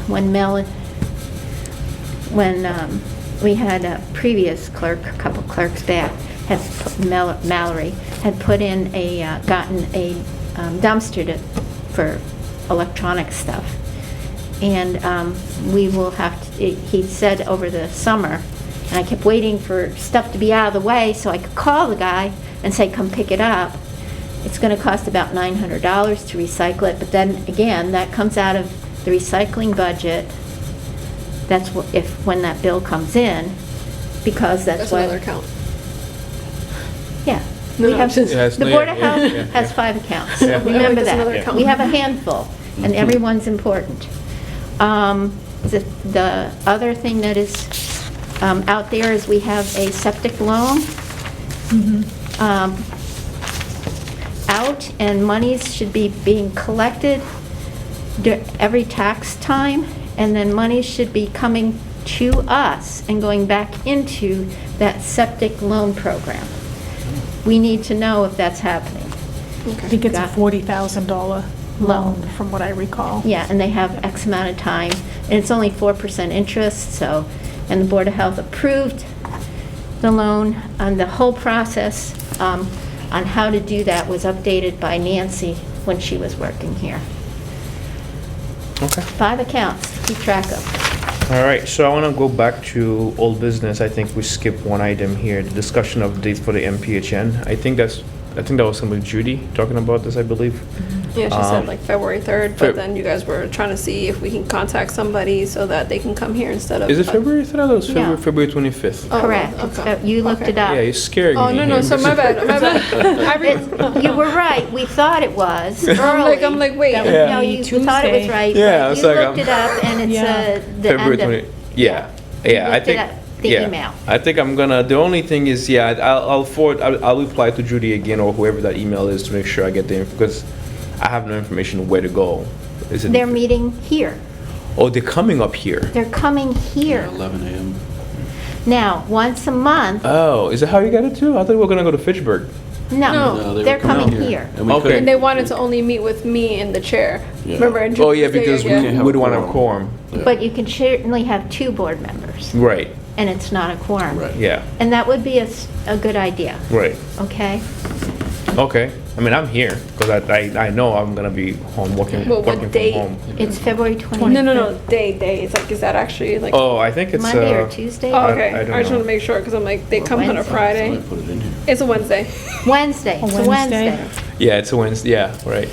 when we had a previous clerk, a couple clerks back, Mallory, had put in gotten a dumpster for electronic stuff. And we will have to, he said over the summer, and I kept waiting for stuff to be out of the way so I could call the guy and say, come pick it up. It's gonna cost about $900 to recycle it, but then again, that comes out of the recycling budget. That's when that bill comes in, because that's That's what. another account. Yeah. No, We no, have, it's just- It has the no- Board of yeah, Health yeah, has yeah. 5 accounts. Yeah. Remember Like, that's another that. account. We have a handful, and everyone's important. The other thing that is out there is we have a septic loan out, and monies should be being collected every tax time, and then monies should be coming to us and going back into that septic loan program. We need to know if that's happening. I think it's a Got- $40,000 loan, from what I recall. Yeah, and they have X amount of time, and it's only 4% interest, so, and the Board of Health approved the loan, and the whole process on how to do that was updated by Nancy when she was working here. Okay. 5 accounts to keep track of. All right, so I want to go back to old business. I think we skipped one item here, the discussion of dates for the MPHN. I think that was somebody, Judy, talking about this, I believe. Yeah, she said like February 3rd, Feb- but then you guys were trying to see if we can contact somebody so that they can come here instead of. Is it February? I thought it was No. February 25th. Oh, Correct. okay. You looked Okay. it up. Yeah, you're scaring me. Oh, no, no, here. so my bad, my bad. You were right, we thought it was early. I'm like, wait. That would Yeah. No, be you thought it was Tuesday. right, Yeah, I but was you like, looked I'm- it up, and it's Yeah. the February end of... 20, yeah, yeah, I looked it think, up, the yeah. email. I think I'm gonna, the only thing is, yeah, I'll reply to Judy again or whoever that email is to make sure I get the info, because I have no information where to go. Is it? They're meeting here. Oh, they're coming up here. They're coming here. 11 a.m. Now, once a month, Oh, is that how you got it too? I thought we were gonna go to Fitchburg. No, they were they're coming out here. And we Okay. couldn't- And they wanted to only meet with me in the chair. Yeah. Remember? in Oh, yeah, June- because can't we have would a want a quorum. quorum. Yeah. But you can certainly have 2 board members, Right, and it's not a quorum. Right. yeah, And that would be a good idea, right, okay? okay. I mean, I'm here, because I know I'm gonna be home working Well, what from date? home. It's February 25th. No, day. It's like, is that actually like? Oh, I think it's, Monday or Tuesday? Oh, I okay. don't I just know. want to make sure, because I'm like, they come on a Wednesday. Friday. Somebody put it in here. It's a Wednesday. Wednesday, A it's a Wednesday? Wednesday. Yeah, it's a Wednesday, yeah, right.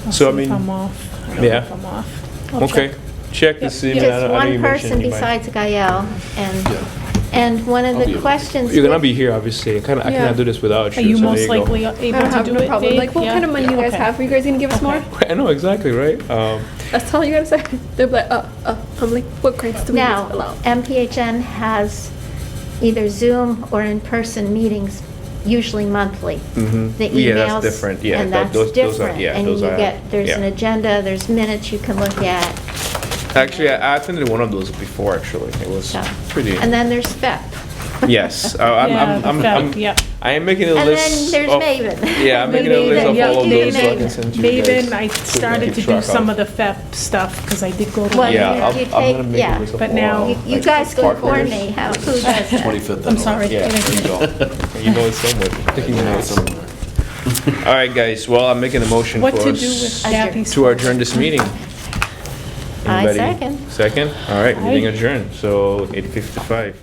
I'll So, I see if mean, I'm off. I don't know yeah. if I'm off. I'll okay, check. check to Yep. see. I mean, I Just know you one mentioned person you might- besides Gael, and Yeah. And one of I'll be the able to. questions. You're gonna with- be here, obviously. I Yeah. cannot do this without Are you. you so there most go. likely I able don't to have do no it, problem. Dave? Like, what Yeah? kind of money you guys Okay. have? Are you guys gonna give us more? I know exactly, right? That's all you gotta say. They'll be like, I'm like, what grants do we Now, allow? MPHN has either Zoom or in-person meetings, usually monthly. Mhm. The Yeah, that's emails, different. Yeah, and that- that's those are- different. yeah, And those you are- get, there's an yeah. agenda, there's minutes you can look at. Actually, I attended one of those before, actually. It was So. pretty. And then there's FEP. Yes. Yeah, the fact, yeah. I am making a And list. then there's of- Maven. Yeah, I'm making a list of Maven, all of yeah, those so I can Maven. send to you guys. Maven, I started keep to do track some of. of the FEP stuff, because I did go to. Well, Yeah, you- I'm you gonna take- make yeah. a list of But all now- our, You like, guys can partners. coordinate how, who does that. 25th. I'm sorry. Yeah, I didn't- There you go. You know it's somewhere. I Taking know notes. it's somewhere. All right, guys. Well, I'm making a motion What for to us do with Adjourn. Kathy's. to adjourn this meeting. I Anybody? second. Second? All right, meeting Aye. adjourned. So 8:55.